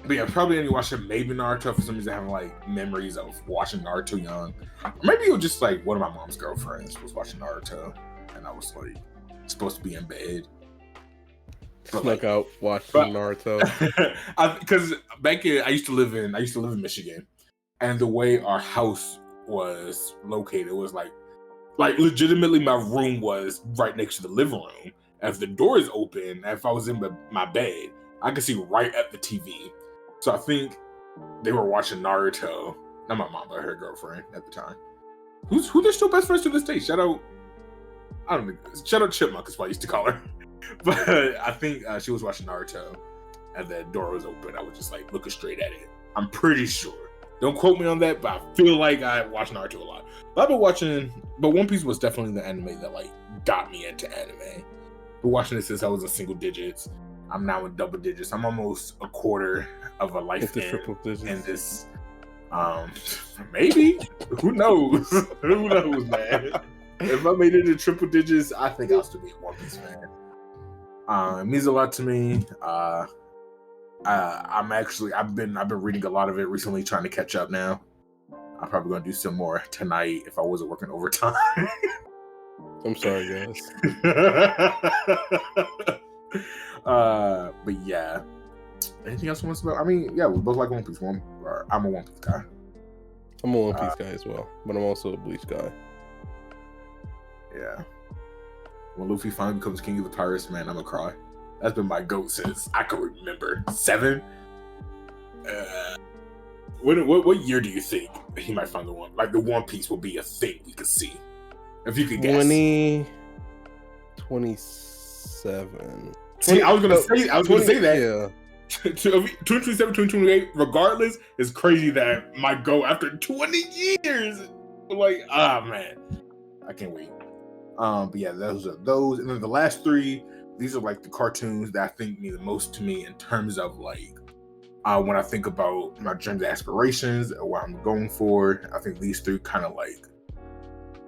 But yeah, probably Inuyasha, maybe Naruto. For some reason, I have like memories of watching Naruto young. Maybe it was just like one of my mom's girlfriends was watching Naruto, and I was like supposed to be in bed. Snuck out watching Naruto. Because back in I used to live in Michigan, and the way our house was located was like legitimately my room was right next to the living room. If the door is open, if I was in my bed, I could see right at the TV. So I think they were watching Naruto. Not my mom, but her girlfriend at the time. Who they're still best friends to this day. Shout out Chipmunk is what I used to call her. But I think she was watching Naruto, and the door was open. I was just like looking straight at it. I'm pretty sure. Don't quote me on that, but I feel like I watched Naruto a lot. But I've been watching. But One Piece was definitely the anime that like got me into anime. Been watching it since I was in single digits. I'm now in double digits. I'm almost a quarter of a life in this. Maybe. Who knows? Who knows, man? If I made it in triple digits, I think I'll still be a One Piece fan. It means a lot to me. I've been reading a lot of it recently, trying to catch up now. I'm probably gonna do some more tonight if I wasn't working overtime. I'm sorry, guys. But yeah. Anything else you want to about? I mean, yeah, we both like One Piece. I'm a One Piece guy. I'm a One Piece guy as well, but I'm also a Bleach guy. Yeah. When Luffy finally becomes king of the pirates, man, I'm gonna cry. That's been my goat since I can remember. 7. What year do you think he might find the one? Like the One Piece will be a thing we could see, if you could guess. 2027. See, I was gonna say that. Yeah. 2027, 2028. Regardless, it's crazy that my goal after 20 years. Like, man, I can't wait. But yeah, those are those, and then the last 3. These are like the cartoons that I think mean the most to me in terms of like when I think about my dreams, aspirations, and what I'm going for. I think these 3 kind of like,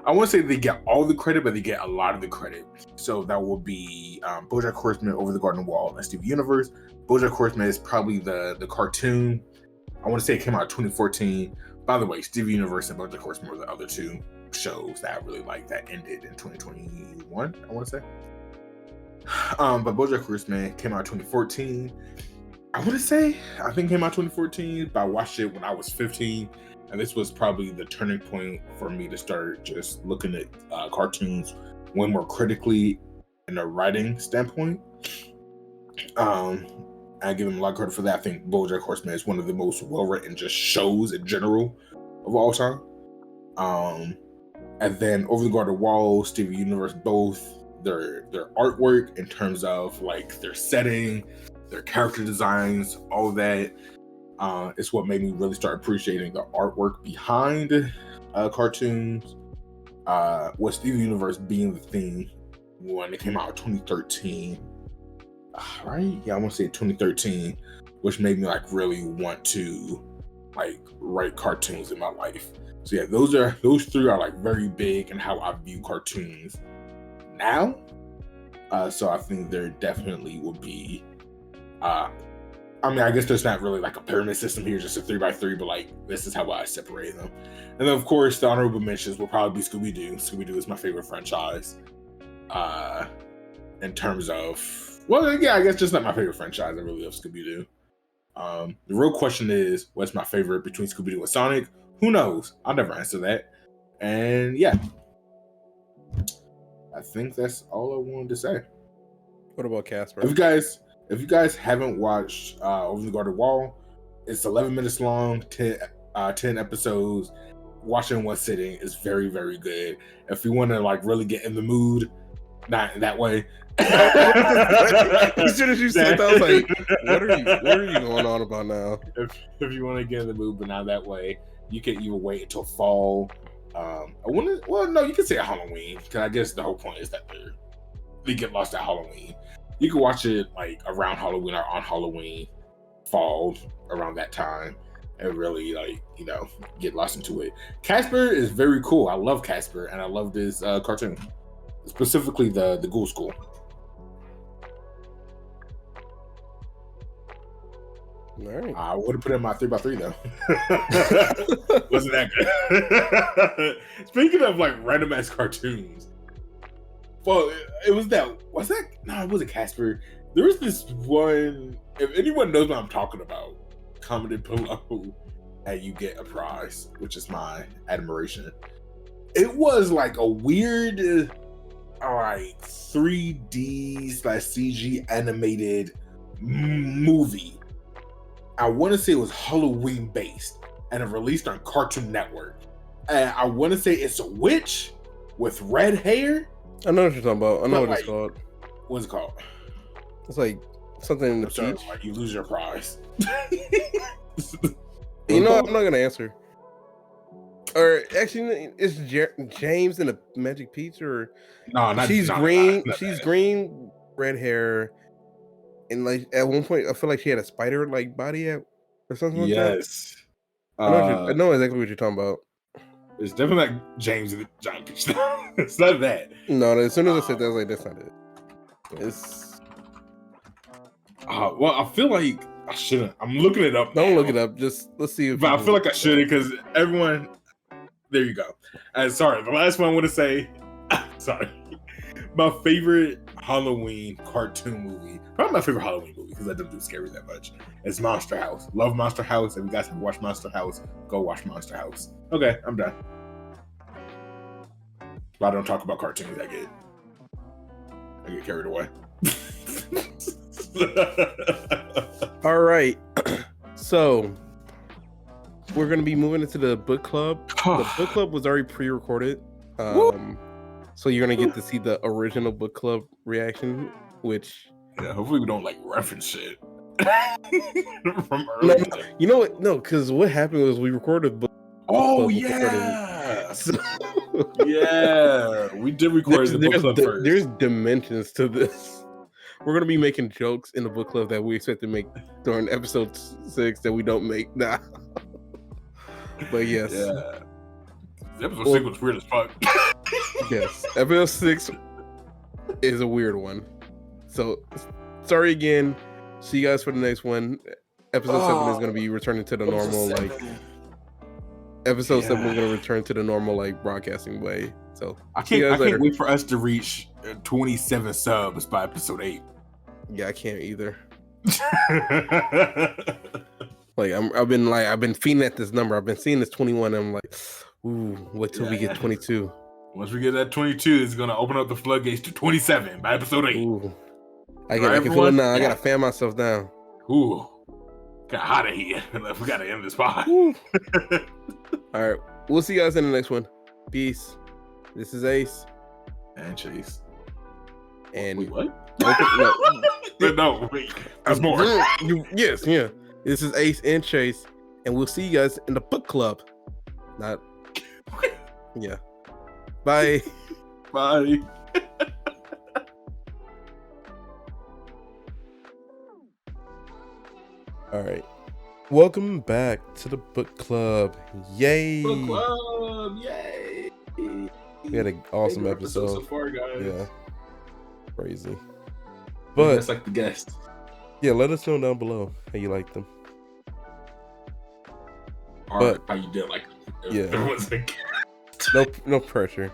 I won't say they get all the credit, but they get a lot of the credit. So that will be BoJack Horseman, Over the Garden Wall, and Steven Universe. BoJack Horseman is probably the cartoon. I want to say it came out in 2014. By the way, Steven Universe and BoJack Horseman were the other 2 shows that I really like that ended in 2021. I want to say. But BoJack Horseman came out in 2014. I think it came out 2014, but I watched it when I was 15, and this was probably the turning point for me to start just looking at cartoons way more critically in a writing standpoint. I give him a lot of credit for that. I think BoJack Horseman is one of the most well-written just shows in general of all time. And then Over the Garden Wall, Steven Universe, both their artwork in terms of like their setting, their character designs, all of that is what made me really start appreciating the artwork behind cartoons. With Steven Universe being the thing when it came out in 2013, right? Yeah, I want to say 2013, which made me like really want to write cartoons in my life. So yeah, those three are like very big in how I view cartoons now. So I think there definitely will be. I mean, I guess there's not really like a pyramid system here, just a 3x3, but like this is how I separate them. And then of course the honorable mentions will probably be Scooby-Doo. Scooby-Doo is my favorite franchise. In terms of, well, yeah, I guess just not my favorite franchise. I really love Scooby-Doo. The real question is, what's my favorite between Scooby-Doo and Sonic? Who knows? I'll never answer that. And yeah, I think that's all I wanted to say. What about Casper? If you guys haven't watched Over the Garden Wall, it's 11 minutes long, 10 episodes. Watching in one sitting is very, very good. If you want to like really get in the mood, not in that way. As soon as you said that, I was like, what are you going on about now? If you want to get in the mood, but not that way, you can even wait until fall. You can say Halloween, because I guess the whole point is that they get lost at Halloween. You can watch it like around Halloween or on Halloween, fall, around that time, and really like, get lost into it. Casper is very cool. I love Casper, and I love this cartoon, specifically the Ghoul School. All right. I would have put it in my 3x3 though. Wasn't that good? Speaking of like random ass cartoons, well, it wasn't Casper. There was this one. If anyone knows what I'm talking about, comment it below, and you get a prize, which is my admiration. It was like a weird, 3D/CG animated movie. I want to say it was Halloween based, and it released on Cartoon Network. And I want to say it's a witch with red hair. I know what you're talking about. I know what it's called. What's it called? It's like something in the Sorry, peach. like you lose your prize. I'm not gonna answer. Or actually, is James in a Magic Peach, or no? She's green. She's green, red hair, and like at one point, I feel like she had a spider like body or something like that. Yes. I know exactly what you're talking about. It's definitely like James and the Giant Peach. It's not that. No, as soon as I said that, I was like, that's not it. It's. Well, I feel like I shouldn't. I'm looking it up. Don't look it up. Just let's see. But I feel like I shouldn't, because everyone. There you go. Sorry, the last one I want to say. Sorry. My favorite Halloween cartoon movie, probably my favorite Halloween movie, because I don't do scary that much, is Monster House. Love Monster House. If you guys haven't watched Monster House, go watch Monster House. Okay, I'm done. But I don't talk about cartoons. I get carried away. All right. So we're going to be moving into the book club. The book club was already pre-recorded. So you're going to get to see the original book club reaction, which... Yeah, hopefully we don't, like, reference shit from earlier. No, you know what? No, because what happened was we recorded book club. Yeah! So... yeah! We did record the book club first. There's dimensions to this. We're going to be making jokes in the book club that we expect to make during episode 6 that we don't make now. But yes. Yeah. Episode 6 was weird as fuck. Yes. Episode 6 is a weird one. So, sorry again. See you guys for the next one. Episode 7 is going to be returning to the normal, Episode 7 is going to return to the normal, broadcasting way. So, I can't wait for us to reach 27 subs by episode 8. Yeah, I can't either. I've been feeding at this number. I've been seeing this 21. And I'm like, ooh, wait till we get 22. Once we get that 22, it's gonna open up the floodgates to 27 by episode 8. Ooh. I can feel it now. I gotta fan myself down. Ooh, got hot in here. We gotta end this pod. All right, we'll see you guys in the next one. Peace. This is Ace and Chase. And wait, what? No, wait. There's more. Yes, yeah. This is Ace and Chase, and we'll see you guys in the book club. Yeah. Bye. Bye. All right. Welcome back to the book club. Yay! Book club, yay! We had an awesome episode so far, guys. Yeah, crazy. But But like the guest. Yeah, let us know down below how you like them. Or how you did like them. Yeah. No pressure.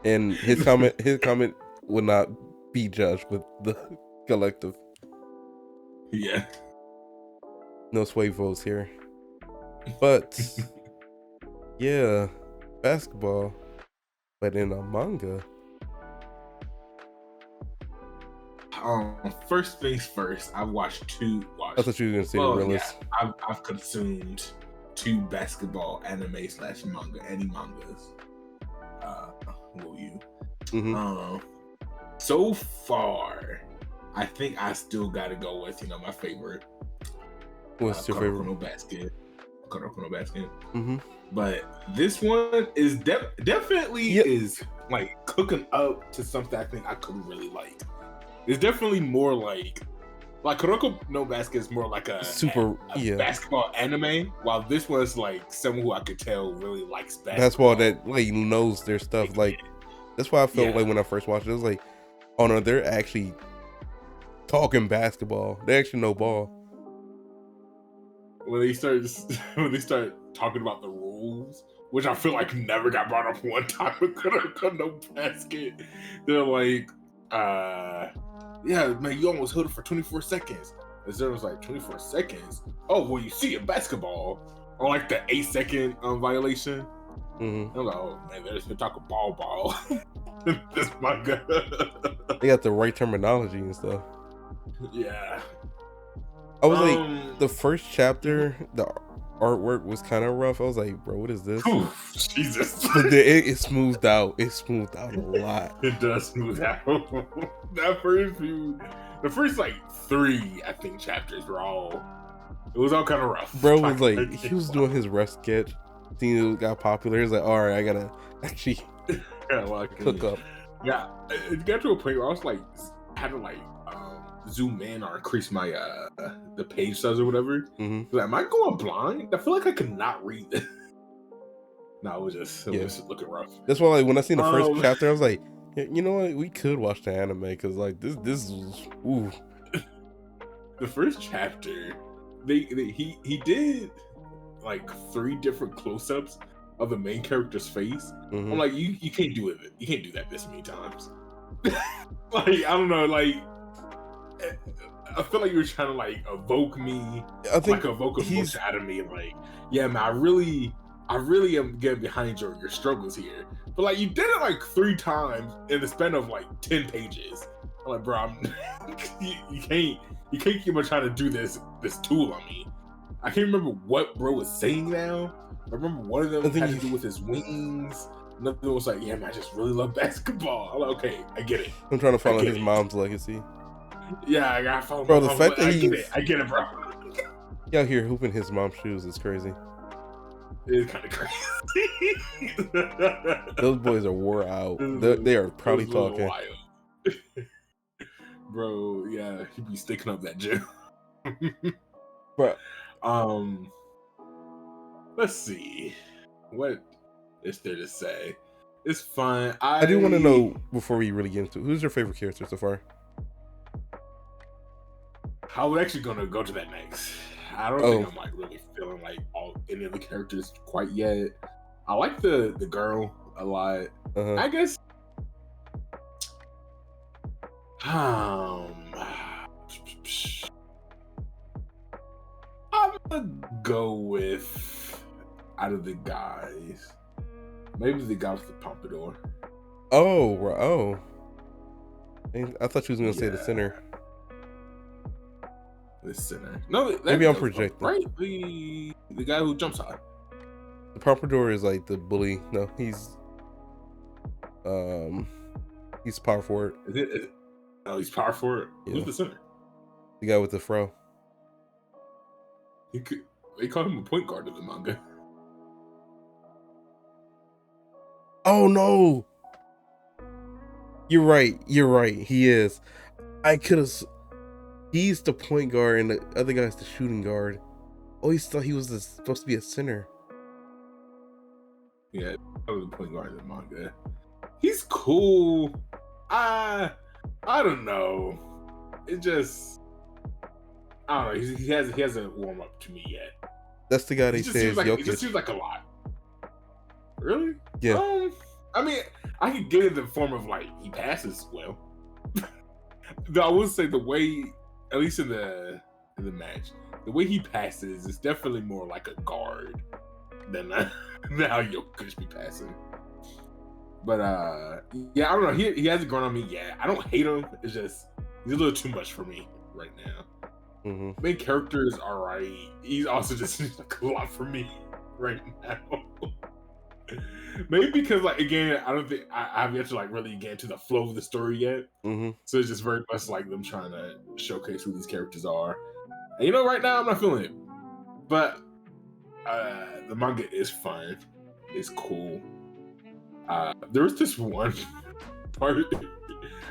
And his comment would not be judged with the collective. Yeah. No sway votes here. But yeah, basketball, but in a manga. First things first, I watched two. I thought you were gonna say the realist. Yeah, I've consumed 2 basketball anime / manga, any mangas. Will you? Mm-hmm. So far, I think I still gotta go with my favorite. What's your favorite? Kuroko no Basket. Mm-hmm. But this one is definitely is like cooking up to something I think I could really like. It's definitely more like Kuroko no Basket is more like a basketball anime, while this was like someone who I could tell really likes basketball. That like knows their stuff. Like that's why I felt like when I first watched it, it was like, oh no, they're actually talking basketball. They actually know ball. When they start talking about the rules, which I feel like never got brought up one time with Kuroko no Basket, they're like, yeah, man, you almost held it for 24 seconds. And Zero was like, 24 seconds? Oh, well, you see in basketball. Or like the 8-second violation. Mm-hmm. I'm like, oh, man, they're talking ball. This manga. They got the right terminology and stuff. Yeah. I was like, the first chapter, the artwork was kind of rough. I was like, bro, what is this? Jesus. But then it smoothed out. It smoothed out a lot. It does smooth out. The first like 3, I think, chapters were all. It was all kind of rough. Bro was like, he was doing his rest sketch. Seeing it got popular. He's like, all right, I gotta actually cook up. Yeah, it got to a point where I was like, I had to like zoom in or increase my the page size or whatever. Mm-hmm. Like, am I going blind? I feel like I could not read this. No, it was just looking rough. That's why, like, when I seen the first chapter, I was like, you know what? We could watch the anime because, like, this is ooh. The first chapter, he did like 3 different close-ups of the main character's face. Mm-hmm. I'm like, you can't do it. You can't do that this many times. Like, I don't know, like. I feel like you were trying to like evoke me. I think like evoke emotion out of me. Like, yeah, man, I really am getting behind your struggles here. But like, you did it like 3 times in the span of like 10 pages. I'm like, bro, you can't keep on trying to do this tool on me. I can't remember what bro was saying now. I remember one of them had to do with his wings. Another one was like, yeah, man, I just really love basketball. I'm like, okay, I get it. I'm trying to follow his mom's legacy. Yeah, I gotta follow. Bro, the fact that I get it, bro. He out here hooping his mom's shoes is crazy. It's kind of crazy. Those boys are wore out. They are probably talking. Bro, yeah, he be sticking up that gym. Bro, let's see. What is there to say? It's fun. I do want to know before we really get into it, who's your favorite character so far? I was actually gonna go to that next. I don't think I'm like really feeling like any of the characters quite yet. I like the girl a lot. I guess. I'm gonna go with out of the guys, maybe the guy with the pompadour. Oh. I thought you was gonna say the center. The center. No, maybe I'm projecting. Right, the guy who jumps high. The pompadour is like the bully. No, he's power forward. Is it? Oh, he's power forward. Yeah. Who's the center? The guy with the fro. They call him a point guard in the manga. Oh no! You're right. He is. I could have. He's the point guard and the other guy's the shooting guard. always thought he was supposed to be a sinner. Yeah, that was the point guard in the manga. He's cool. I don't know. It just, I don't know. He hasn't warmed up to me yet. That's the guy they say is Jokic. It just seems like a lot. Really? Yeah. I mean, I could get it in the form of like he passes well. Though I would say the way, at least in the match, the way he passes is definitely more like a guard than how Jokic be passing. But yeah, I don't know. He hasn't grown on me yet. I don't hate him. It's just he's a little too much for me right now. Mm-hmm. Main character is alright. He's also just like a lot for me right now. Maybe because, like, again, I don't think I've yet to like really get into the flow of the story yet. Mm-hmm. So it's just very much like them trying to showcase who these characters are. And right now I'm not feeling it. But the manga is fun. It's cool. There was this one part.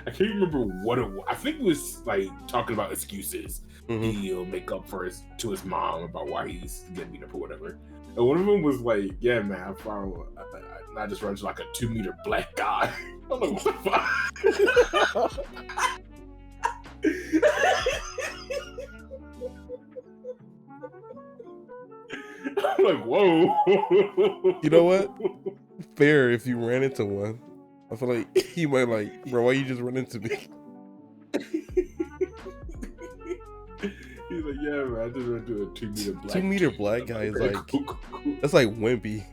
I can't remember what it was. I think it was like talking about excuses. Mm-hmm. He'll make up to his mom about why he's getting beat up or whatever. And one of them was like, "Yeah, man, I just run into like a 2-meter black guy." I'm like, "What the fuck?" I'm like, "Whoa." You know what? Fair if you ran into one. I feel like he might like, bro, why you just run into me? He's like, "Yeah, man, I just ran into a 2-meter black." 2-meter black guy is like, cool. That's like wimpy.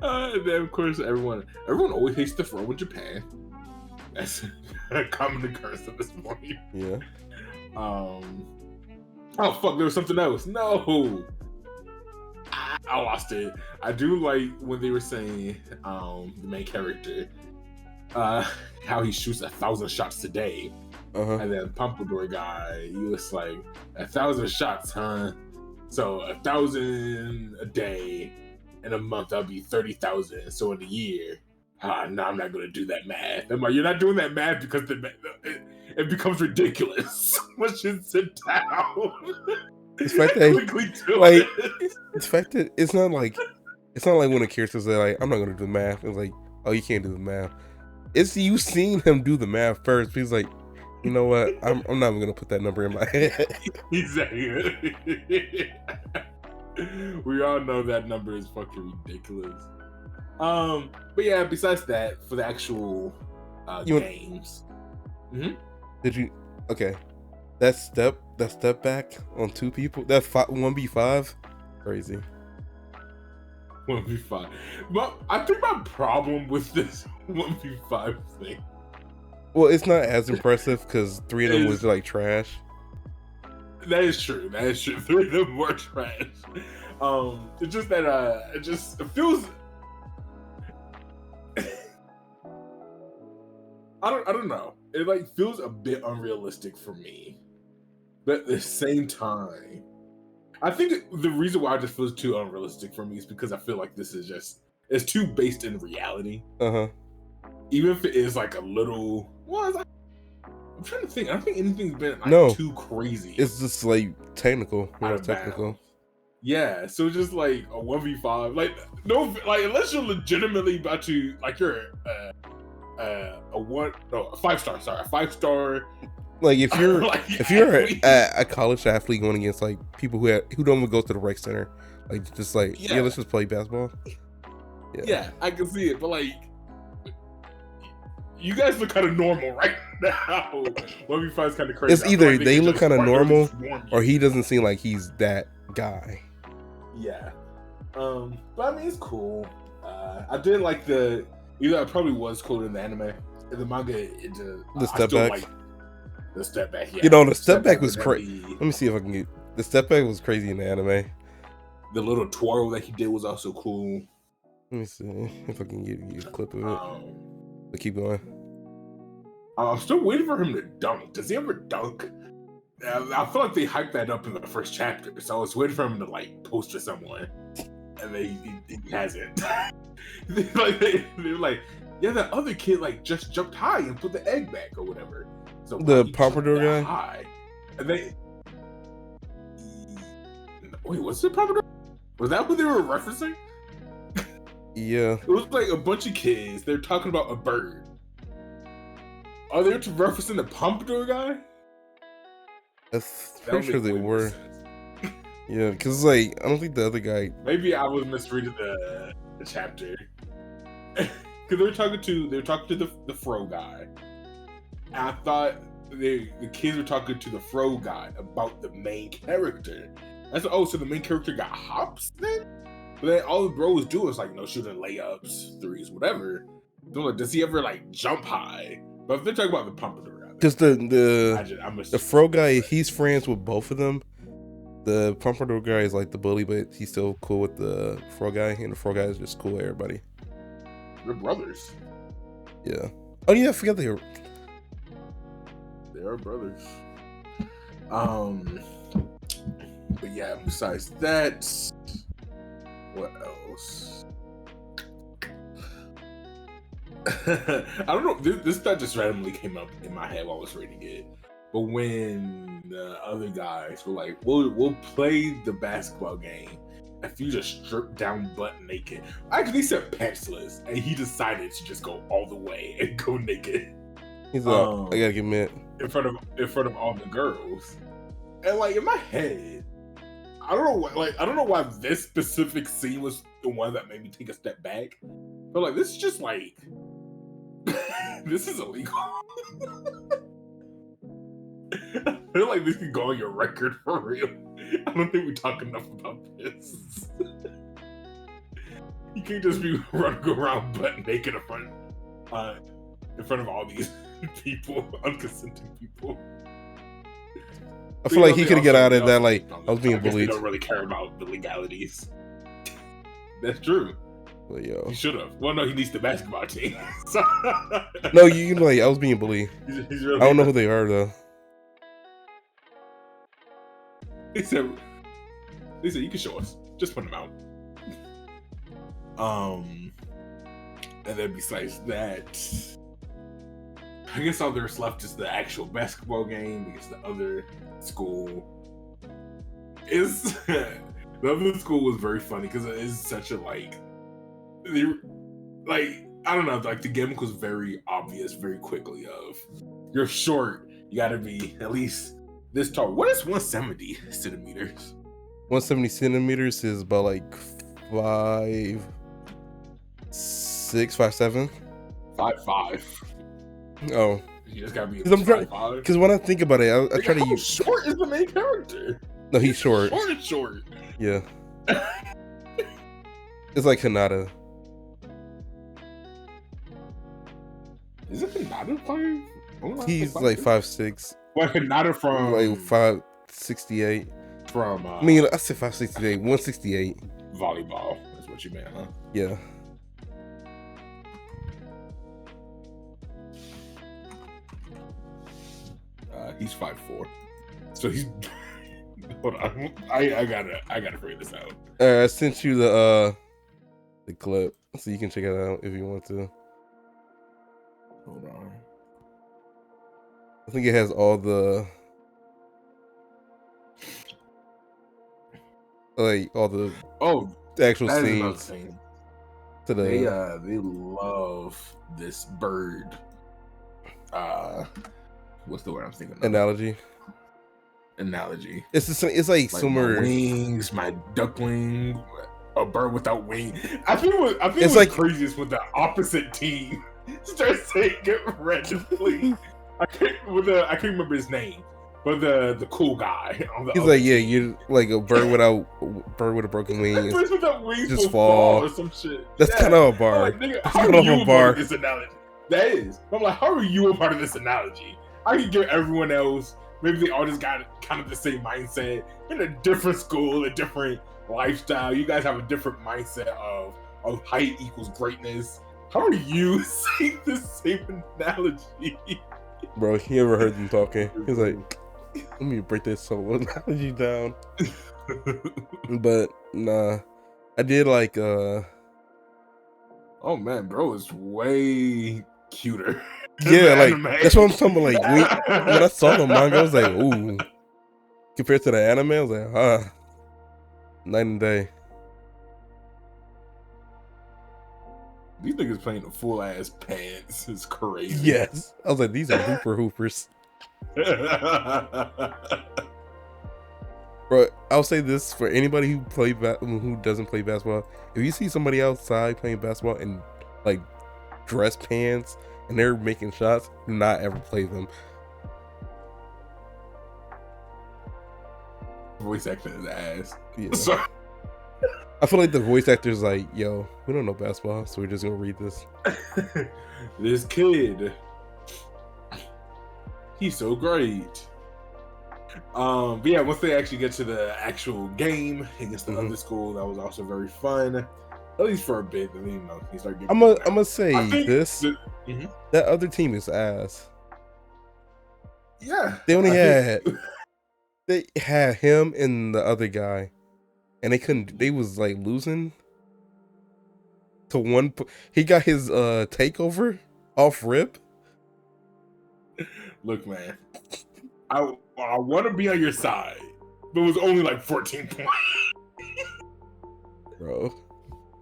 And then of course everyone always hates the throw in Japan. That's a common occurrence at this point. Yeah. Oh fuck, there was something else. No, I lost it. I do like when they were saying the main character how he shoots 1,000 shots a day. Uh-huh. And then Pompadour guy, he was like 1,000 shots, huh? So 1,000 a day in a month, that'll be 30,000. So in a year, no, I'm not gonna do that math. I'm like, you're not doing that math because it becomes ridiculous. Let's just sit down. The fact that the fact that it's not like when the characters are like, I'm not gonna do the math. It's like, oh, you can't do the math. It's you seeing him do the math first. He's like, you know what? I'm not even gonna put that number in my head. Exactly. We all know that number is fucking ridiculous. But yeah, besides that, for the actual games. Mm-hmm. Did you? Okay, that step back on 2 people. That 1v5, crazy. 1v5. But I think my problem with this 1v5 thing. Well, it's not as impressive because 3 of them was like trash. That is true. 3 of them were trash. It's just that it feels. I don't know. It like feels a bit unrealistic for me, but at the same time, I think the reason why it just feels too unrealistic for me is because I feel like this is it's too based in reality. Uh-huh. Even if it is like a little. Well, I'm trying to think. I don't think anything's been like too crazy. It's just like technical. Technical. Yeah, so it's just like a 1v5. Like no, like unless you're legitimately about to like you're a 5-star. Sorry, a 5-star. Like if you're a college athlete going against like people who don't even go to the rec center, like just like let's just play basketball. Yeah, I can see it, but like you guys look kind of normal right now. 1v5 is kind of crazy. It's either they look kind of normal or he doesn't seem like he's that guy. Yeah. But I mean, it's cool. I did like it probably was cool in the anime. In the manga, the step back. Like the step back, yeah. You know, the step back was crazy. Let me see if I can get the step back was crazy in the anime. The little twirl that he did was also cool. Let me see if I can get a clip of it. But keep going. I'm still waiting for him to dunk. Does he ever dunk? I feel like they hyped that up in the first chapter, so I was waiting for him to like poster someone, and he hasn't. They're like, yeah, that other kid like just jumped high and put the egg back or whatever. So the Pompadour guy. High. And they wait, what's the Papa Dog? Was that what they were referencing? Yeah. It was like a bunch of kids. They're talking about a bird. Are they referencing the Pompadour guy? I'm pretty sure they were. Yeah, because like I don't think the other guy. Maybe I was misreading the chapter. Because they were talking to the Fro guy. And I thought the kids were talking to the Fro guy about the main character. I said, oh, so the main character got hops then? But then all the bro was doing was like, shooting layups, threes, whatever. So like, does he ever like jump high? But if they're talking about the Pompadour guy, because the Fro guy, he's friends with both of them. The Pompadour guy is like the bully, but he's still cool with the Fro guy, and the Fro guy is just cool with everybody. They're brothers. Yeah. Oh yeah, I forgot they were. They are brothers. But yeah, besides that, what else? I don't know. This thought just randomly came up in my head while I was reading it. But when the other guys were like, "We'll play the basketball game if you just strip down butt naked." Actually, he said pantsless, and he decided to just go all the way and go naked. He's like, I gotta admit, in front of all the girls, and like in my head, I don't know why this specific scene was the one that made me take a step back. But like, this is just like, this is illegal. I feel like this could go on your record for real. I don't think we talk enough about this. You can't just be running around butt naked in front of all these people, unconsenting people. I feel like he could get out of that. Like, I was being bullied. They don't really care about the legalities. That's true. But yo, he should have. Well, no, he needs the basketball team. So... No, you like I was being bullied. He's really I don't know who they are though. He said, you can show us. Just put them out. And then besides that, I guess all there's left is the actual basketball game because the other school is the other school was very funny because it is such a I don't know, like the gimmick was very obvious very quickly of you're short, you gotta be at least this tall. What is 170 centimeters? 170 centimeters is about like 5'6", 5'7". 5'5". Oh, you just gotta be. Because when I think about it, I try to use. Short is the main character. No, he's short. Short. Yeah. It's like Hinata. Is it Hinata 5? He's like 5'6". Well, Hinata from like 5'68". From I mean, I said 5'68", 168. Volleyball. That's what you meant, huh? Yeah. He's 5'4". So he's. Hold on, I gotta figure this out. I sent you the clip so you can check it out if you want to. Hold on. I think it has all the actual scenes. To the they love this bird. What's the word I'm thinking of? Analogy. It's like similar. My wings, my duckling, a bird without wings. I think it's like craziest when the opposite team starts saying it randomly. I can't remember his name, but the cool guy. He's like, yeah, you're like a bird with a broken wing. Birds without wings just fall or some shit. That's kind of a bar. Like, nigga, how are you a part of this analogy? That is. I'm like, how are you a part of this analogy? I can get everyone else. Maybe they all just got kind of the same mindset in a different school, a different lifestyle. You guys have a different mindset of height equals greatness. How are you saying the same analogy? Bro, he ever heard them talking? He's like, let me break this solo analogy down. But nah, I did like oh man, bro, it's way cuter. Yeah, like that's what I'm talking about. Like when I saw the manga, I was like, ooh. compared to the anime, I was like, night and day. These niggas playing the full ass pants is crazy. Yes, I was like, these are hoopers. Bro, I'll say this for anybody who doesn't play basketball. If you see somebody outside playing basketball in like dress pants and they're making shots, do not ever play them. Voice acting is ass. Yeah. So, I feel like the voice actor's like, yo, we don't know basketball, so we're just gonna read this. this kid, he's so great. But yeah, once they actually get to the actual game against the other school, that was also very fun. At least for a bit, and then he started getting. I'm gonna say this: that other team is ass. Yeah, they had him and the other guy, and they couldn't. They was like losing to one. He got his takeover off rip. Look, man, I want to be on your side, but it was only like 14 points. Bro,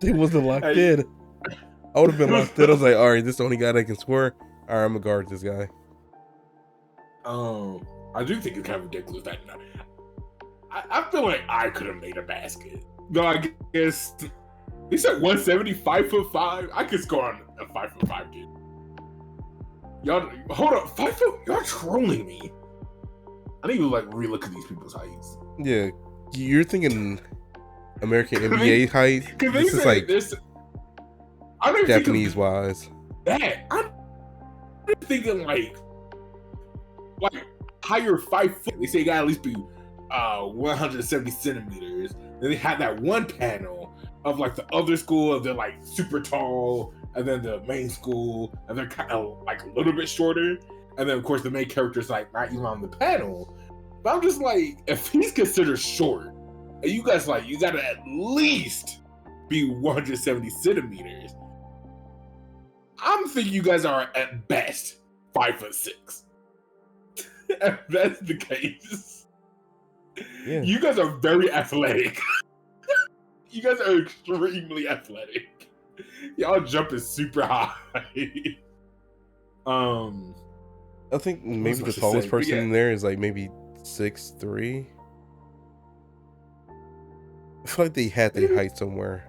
they wasn't locked in. I would have been locked in. I was like, all right, this is the only guy that can score. All right, I'm gonna guard this guy. I do think it's kind of ridiculous that I feel like I could have made a basket. Though I guess he said 175'5". I could score on a 5'5" kid. Y'all, hold up, 5 foot? Y'all trolling me. I need to like relook at these people's heights. Yeah, you're thinking American NBA height. This is like Japanese wise. That I'm thinking like higher 5 foot. They say you gotta at least be 170 centimeters. Then they had that one panel of like the other school of they're like super tall, and then the main school and they're kind of like a little bit shorter, and then of course the main character's like not even on the panel. But I'm just like, if he's considered short, and you guys like you gotta at least be 170 centimeters. I'm thinking you guys are at best 5'6". If that's the case, yeah. You guys are very athletic. You guys are extremely athletic. Y'all jumping super high. I think maybe the tallest person in there is like maybe 6'3". I feel like they had their height somewhere.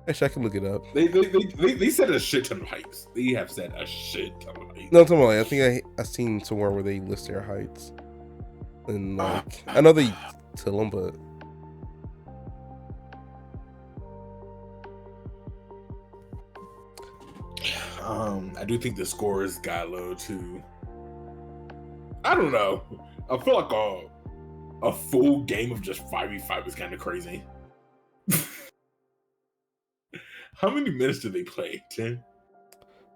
Actually, I can look it up. They said a shit ton of heights. They have said a shit ton of heights. No, I'm talking about, like, I think I seen somewhere where they list their heights. And like, I know they tell them, but I do think the scores got low too. I don't know. I feel like a full game of just 5v5 is kind of crazy. How many minutes did they play? 10?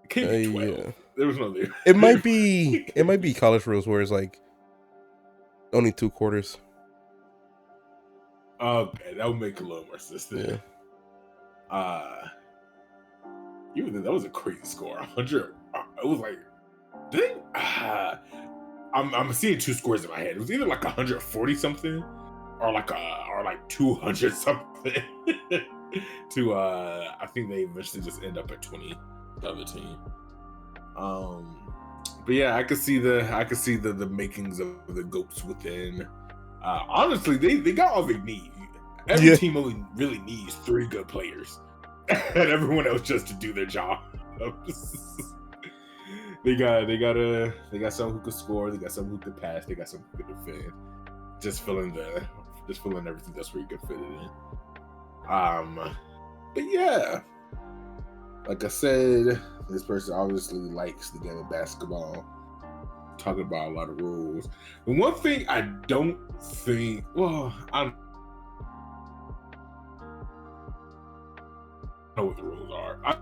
It can't be 12. Yeah. There was no there. It might be college rules where it's like only 2 quarters. Okay, that would make a little more sense then. Yeah. Even then, that was a crazy score. 100. It was like, I'm seeing 2 scores in my head. It was either like 140 something, or like 200 something. To I think they eventually just end up at 20. The other team. But yeah, I could see the makings of the goats within. Honestly, they got all they need. Every team only really needs 3 good players, and everyone else just to do their job. They got someone who could score. They got someone who could pass. They got someone who could defend. Just filling everything that's where you could fit it in. But yeah, like I said, this person obviously likes the game of basketball. Talking about a lot of rules. And one thing I don't think, I don't know what the rules are. I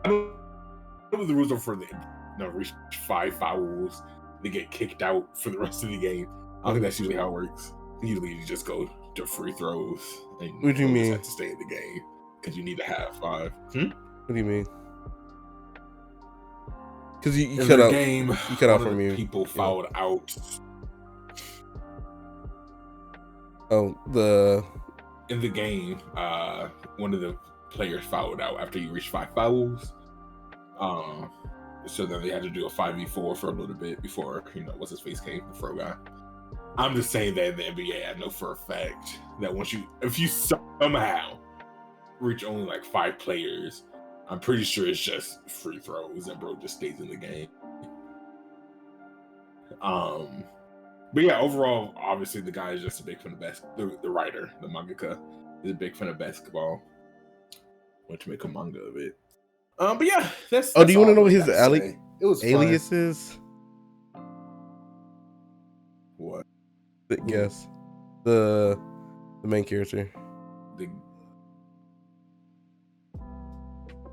don't know what the rules are for reach 5 fouls. They get kicked out for the rest of the game. I don't think that's usually how it works. Usually you just go to free throws. And what do you mean? Have to stay in the game because you need to have 5. What do you mean? Because you cut out. You cut out from you. People fouled out. Oh, in the game, one of the players fouled out after you reached 5 fouls. So then they had to do a 5v4 for a little bit before, what's his face came, the Fro guy. I'm just saying that the NBA, I know for a fact that if you somehow reach only like 5 players, I'm pretty sure it's just free throws and bro just stays in the game. But yeah, overall, obviously the guy is just a big fan of basketball. The writer, the mangaka, is a big fan of basketball. Went to make a manga of it. But yeah, that's do you want to know what what his it was alias fun. is? What? Guess. The main character.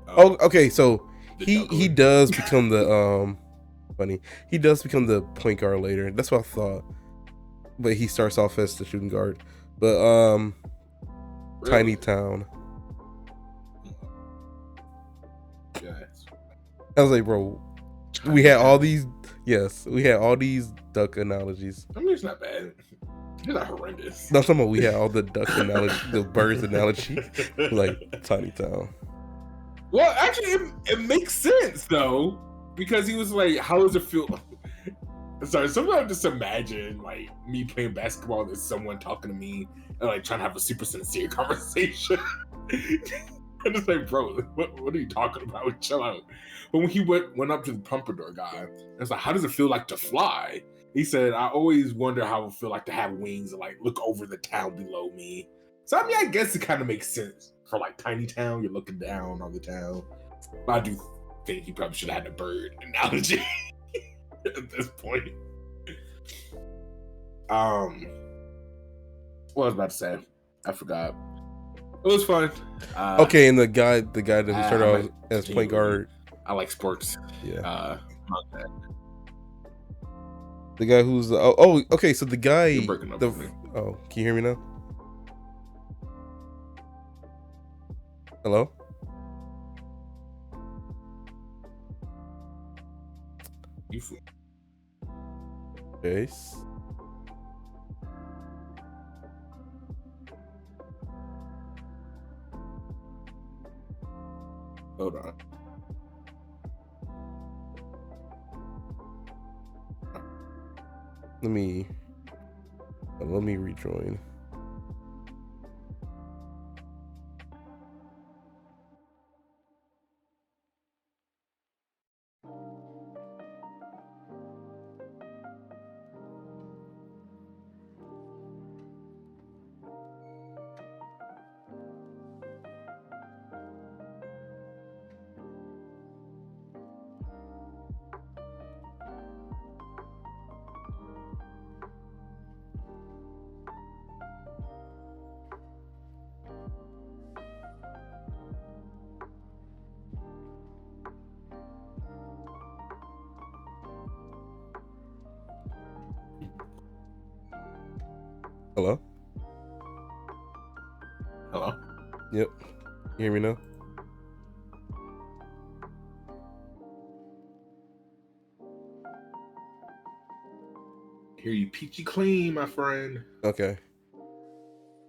Okay. So he does become the funny. He does become the point guard later. That's what I thought. But he starts off as the shooting guard. But really? Tiny Town. Yes. I was like, bro, we had all these duck analogies. I mean, it's not bad. It's not horrendous. No, I'm talking about we had all the duck analogy, the birds analogy, like Tiny Town. Well, actually, it makes sense though, because he was like, "How does it feel?" Sorry, sometimes I just imagine like me playing basketball and someone talking to me and like trying to have a super sincere conversation. I'm just like, bro, what are you talking about? Chill out. But when he went up to the Pompadour guy, I was like, how does it feel like to fly? He said, I always wonder how it would feel like to have wings and like look over the town below me. So I mean, I guess it kind of makes sense for like Tiny Town. You're looking down on the town. But I do think he probably should have had a bird analogy at this point. What was I about to say? I forgot. It was fun. Okay, and the guy that we started off as point guard. I like sports. Yeah. The guy who's okay. So the guy. You're breaking up. Can you hear me now? Hello. Chase. Hold on. Let me rejoin. Hello? Hello? Yep. You hear me now? Hear you peachy clean, my friend. Okay.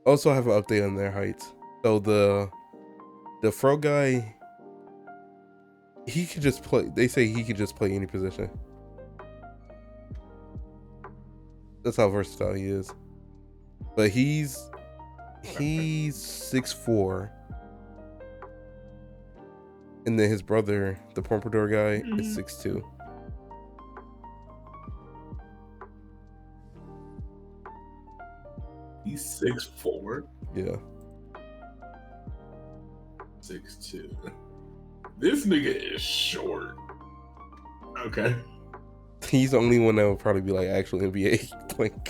Also, I have an update on their heights. So the Fro guy, he could just play. They say he could just play any position. That's how versatile he is. But he's 6'4", and then his brother, the Pompadour guy, is 6'2". He's 6'4". Yeah. 6'2". This nigga is short. Okay. He's the only one that would probably be like actual NBA playing.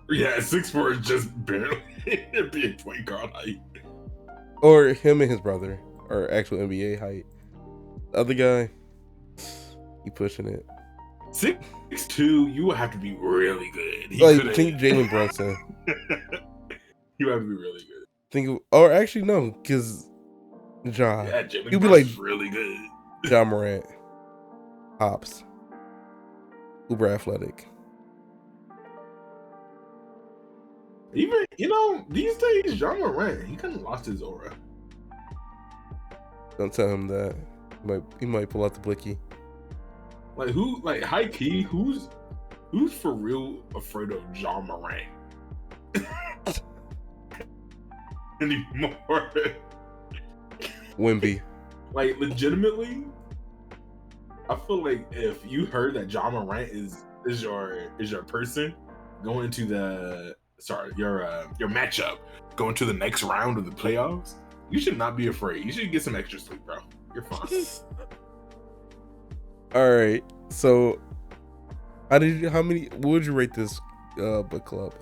Yeah, 6'4" is just barely NBA point guard height. Or him and his brother are actual NBA height. The other guy, he pushing it. 6'2", you would have to be really good. Think Jalen Brunson. You have to be really good. Or actually no, because Jalen he'll be like really good. Ja Morant, Hops. uber athletic. Even these days, John Morant, he kind of lost his aura. Don't tell him that. He might pull out the blicky. Like who? Like high key, who's for real afraid of John Morant anymore? Wimby. Like legitimately, I feel like if you heard that John Morant is your person going to your matchup going to the next round of the playoffs, you should not be afraid. You should get some extra sleep, bro. You're fine. All right. So, what would you rate this book club?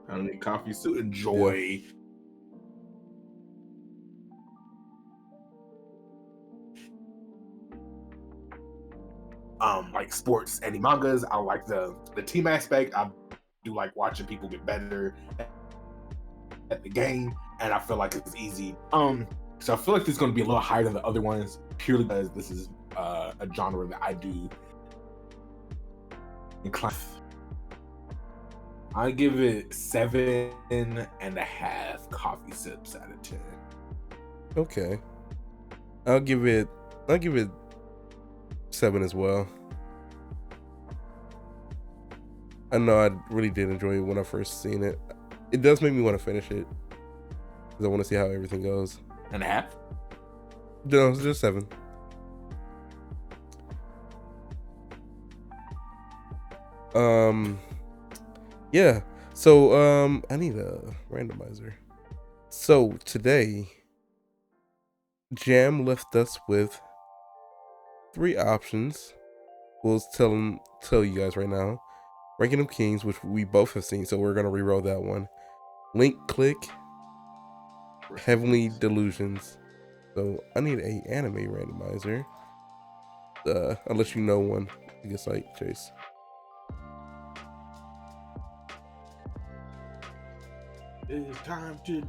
I need coffee to enjoy. Like sports and mangas. I like the team aspect. I do like watching people get better at the game, and I feel like it's easy. So I feel like this is going to be a little higher than the other ones, purely because this is a genre that I do. I give it 7.5 coffee sips out of 10. Okay, I'll give it 7 as well. I know I really did enjoy it when I first seen it. It does make me want to finish it because I want to see how everything goes. And a half? No, it's just 7. Yeah. So I need a randomizer. So today, Jam left us with 3 options. We'll tell you guys right now. Ranking of Kings, which we both have seen, so we're gonna reroll that one. Link Click, Heavenly Delusions. So I need a anime randomizer. Unless you know one, I guess like Chase. It's time to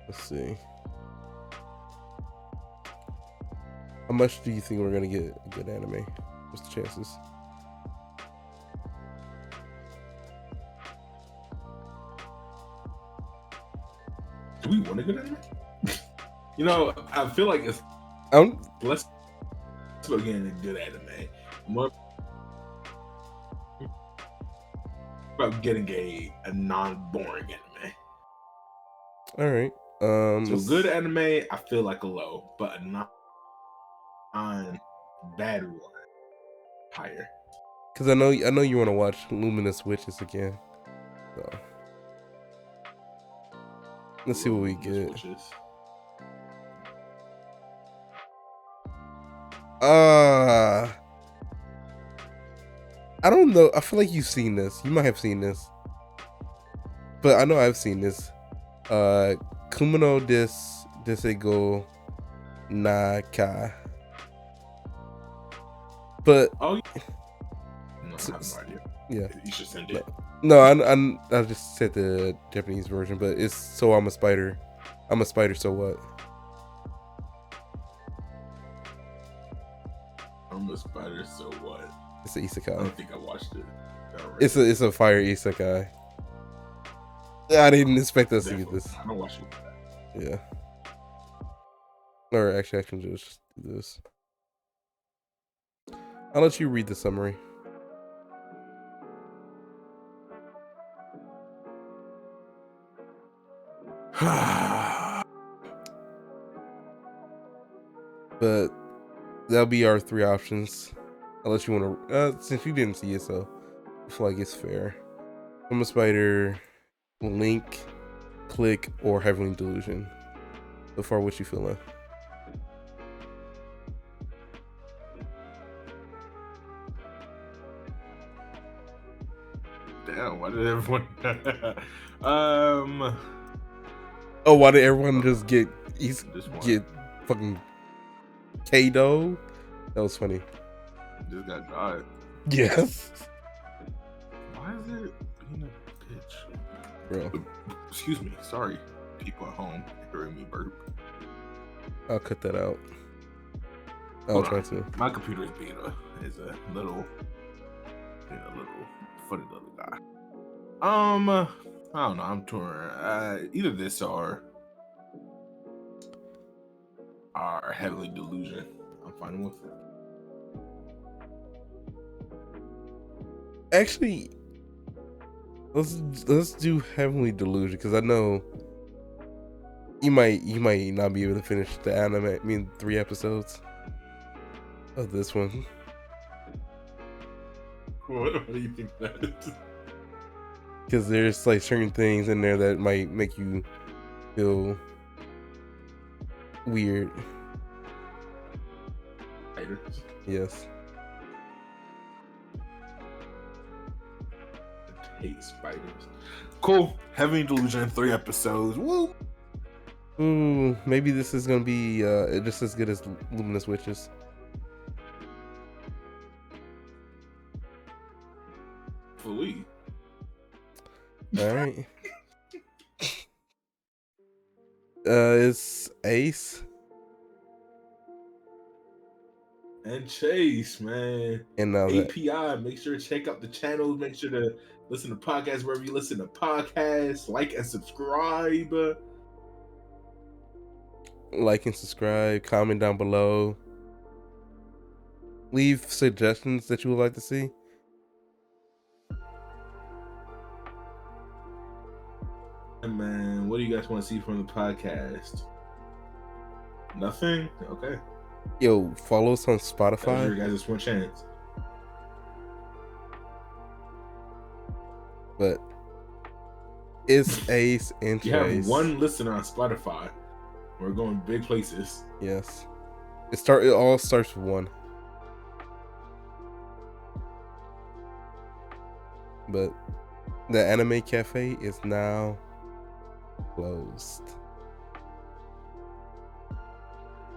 Let's see. How much do you think we're gonna get a good anime? What's the chances? Do we want a good anime? I feel like it's less about getting a good anime, more about getting a non-boring anime. All right. So good anime, I feel like a low, but a non-bad one higher. Because I know you want to watch Luminous Witches again. So let's see what we get. Witches. I don't know. I feel like you've seen this. You might have seen this, but I know I've seen this. Kumino Desego Naka. But no, I have no idea. Yeah, you should send it. No, I just said the Japanese version, but it's So I'm a Spider. I'm a Spider. So what? I'm a Spider. So what? It's an isekai. I don't think I watched it. It's a fire isekai. I didn't expect us to get this. I don't watch it. Yeah. Or actually, I can just do this. I'll let you read the summary. But that'll be our 3 options. Unless you want to, since you didn't see it, so I feel like it's fair. I'm a Spider, Link, Click, or Heavenly Delusion. So far, what you feeling? Damn, why did everyone Oh, why did everyone just get fucking K-Do? That was funny. Just got died. Yes. Why is it being a bitch? Bro, Excuse me. Sorry, people at home hearing me burp. I'll cut that out. I'll Hold try on. to. My computer is a little funny little guy. I don't know. I'm torn. Either this or our Heavenly Delusion. I'm fine with it. Actually, let's do Heavenly Delusion because I know you might not be able to finish the anime. I mean, 3 episodes of this one. What do you think that is? Because there's like certain things in there that might make you feel weird. Spiders. Yes. I hate spiders. Cool. Heavenly Delusion, 3 episodes. Woo! Ooh, maybe this is gonna be just as good as Luminous Witches. Fully. All right. It's Ace And Chase, man. and now that API. Make sure to check out the channels. Make sure to listen to podcasts wherever you listen to podcasts. Like and subscribe. like and subscribe, comment down below, leave suggestions that you would like to see. And man, what do you guys want to see from the podcast? Nothing? Okay. Yo, follow us on That was your Spotify. guys' one chance. But it's Ace and You have Chase. one listener on Spotify. We're going big places. Yes. It all starts with 1. But the anime cafe is now closed.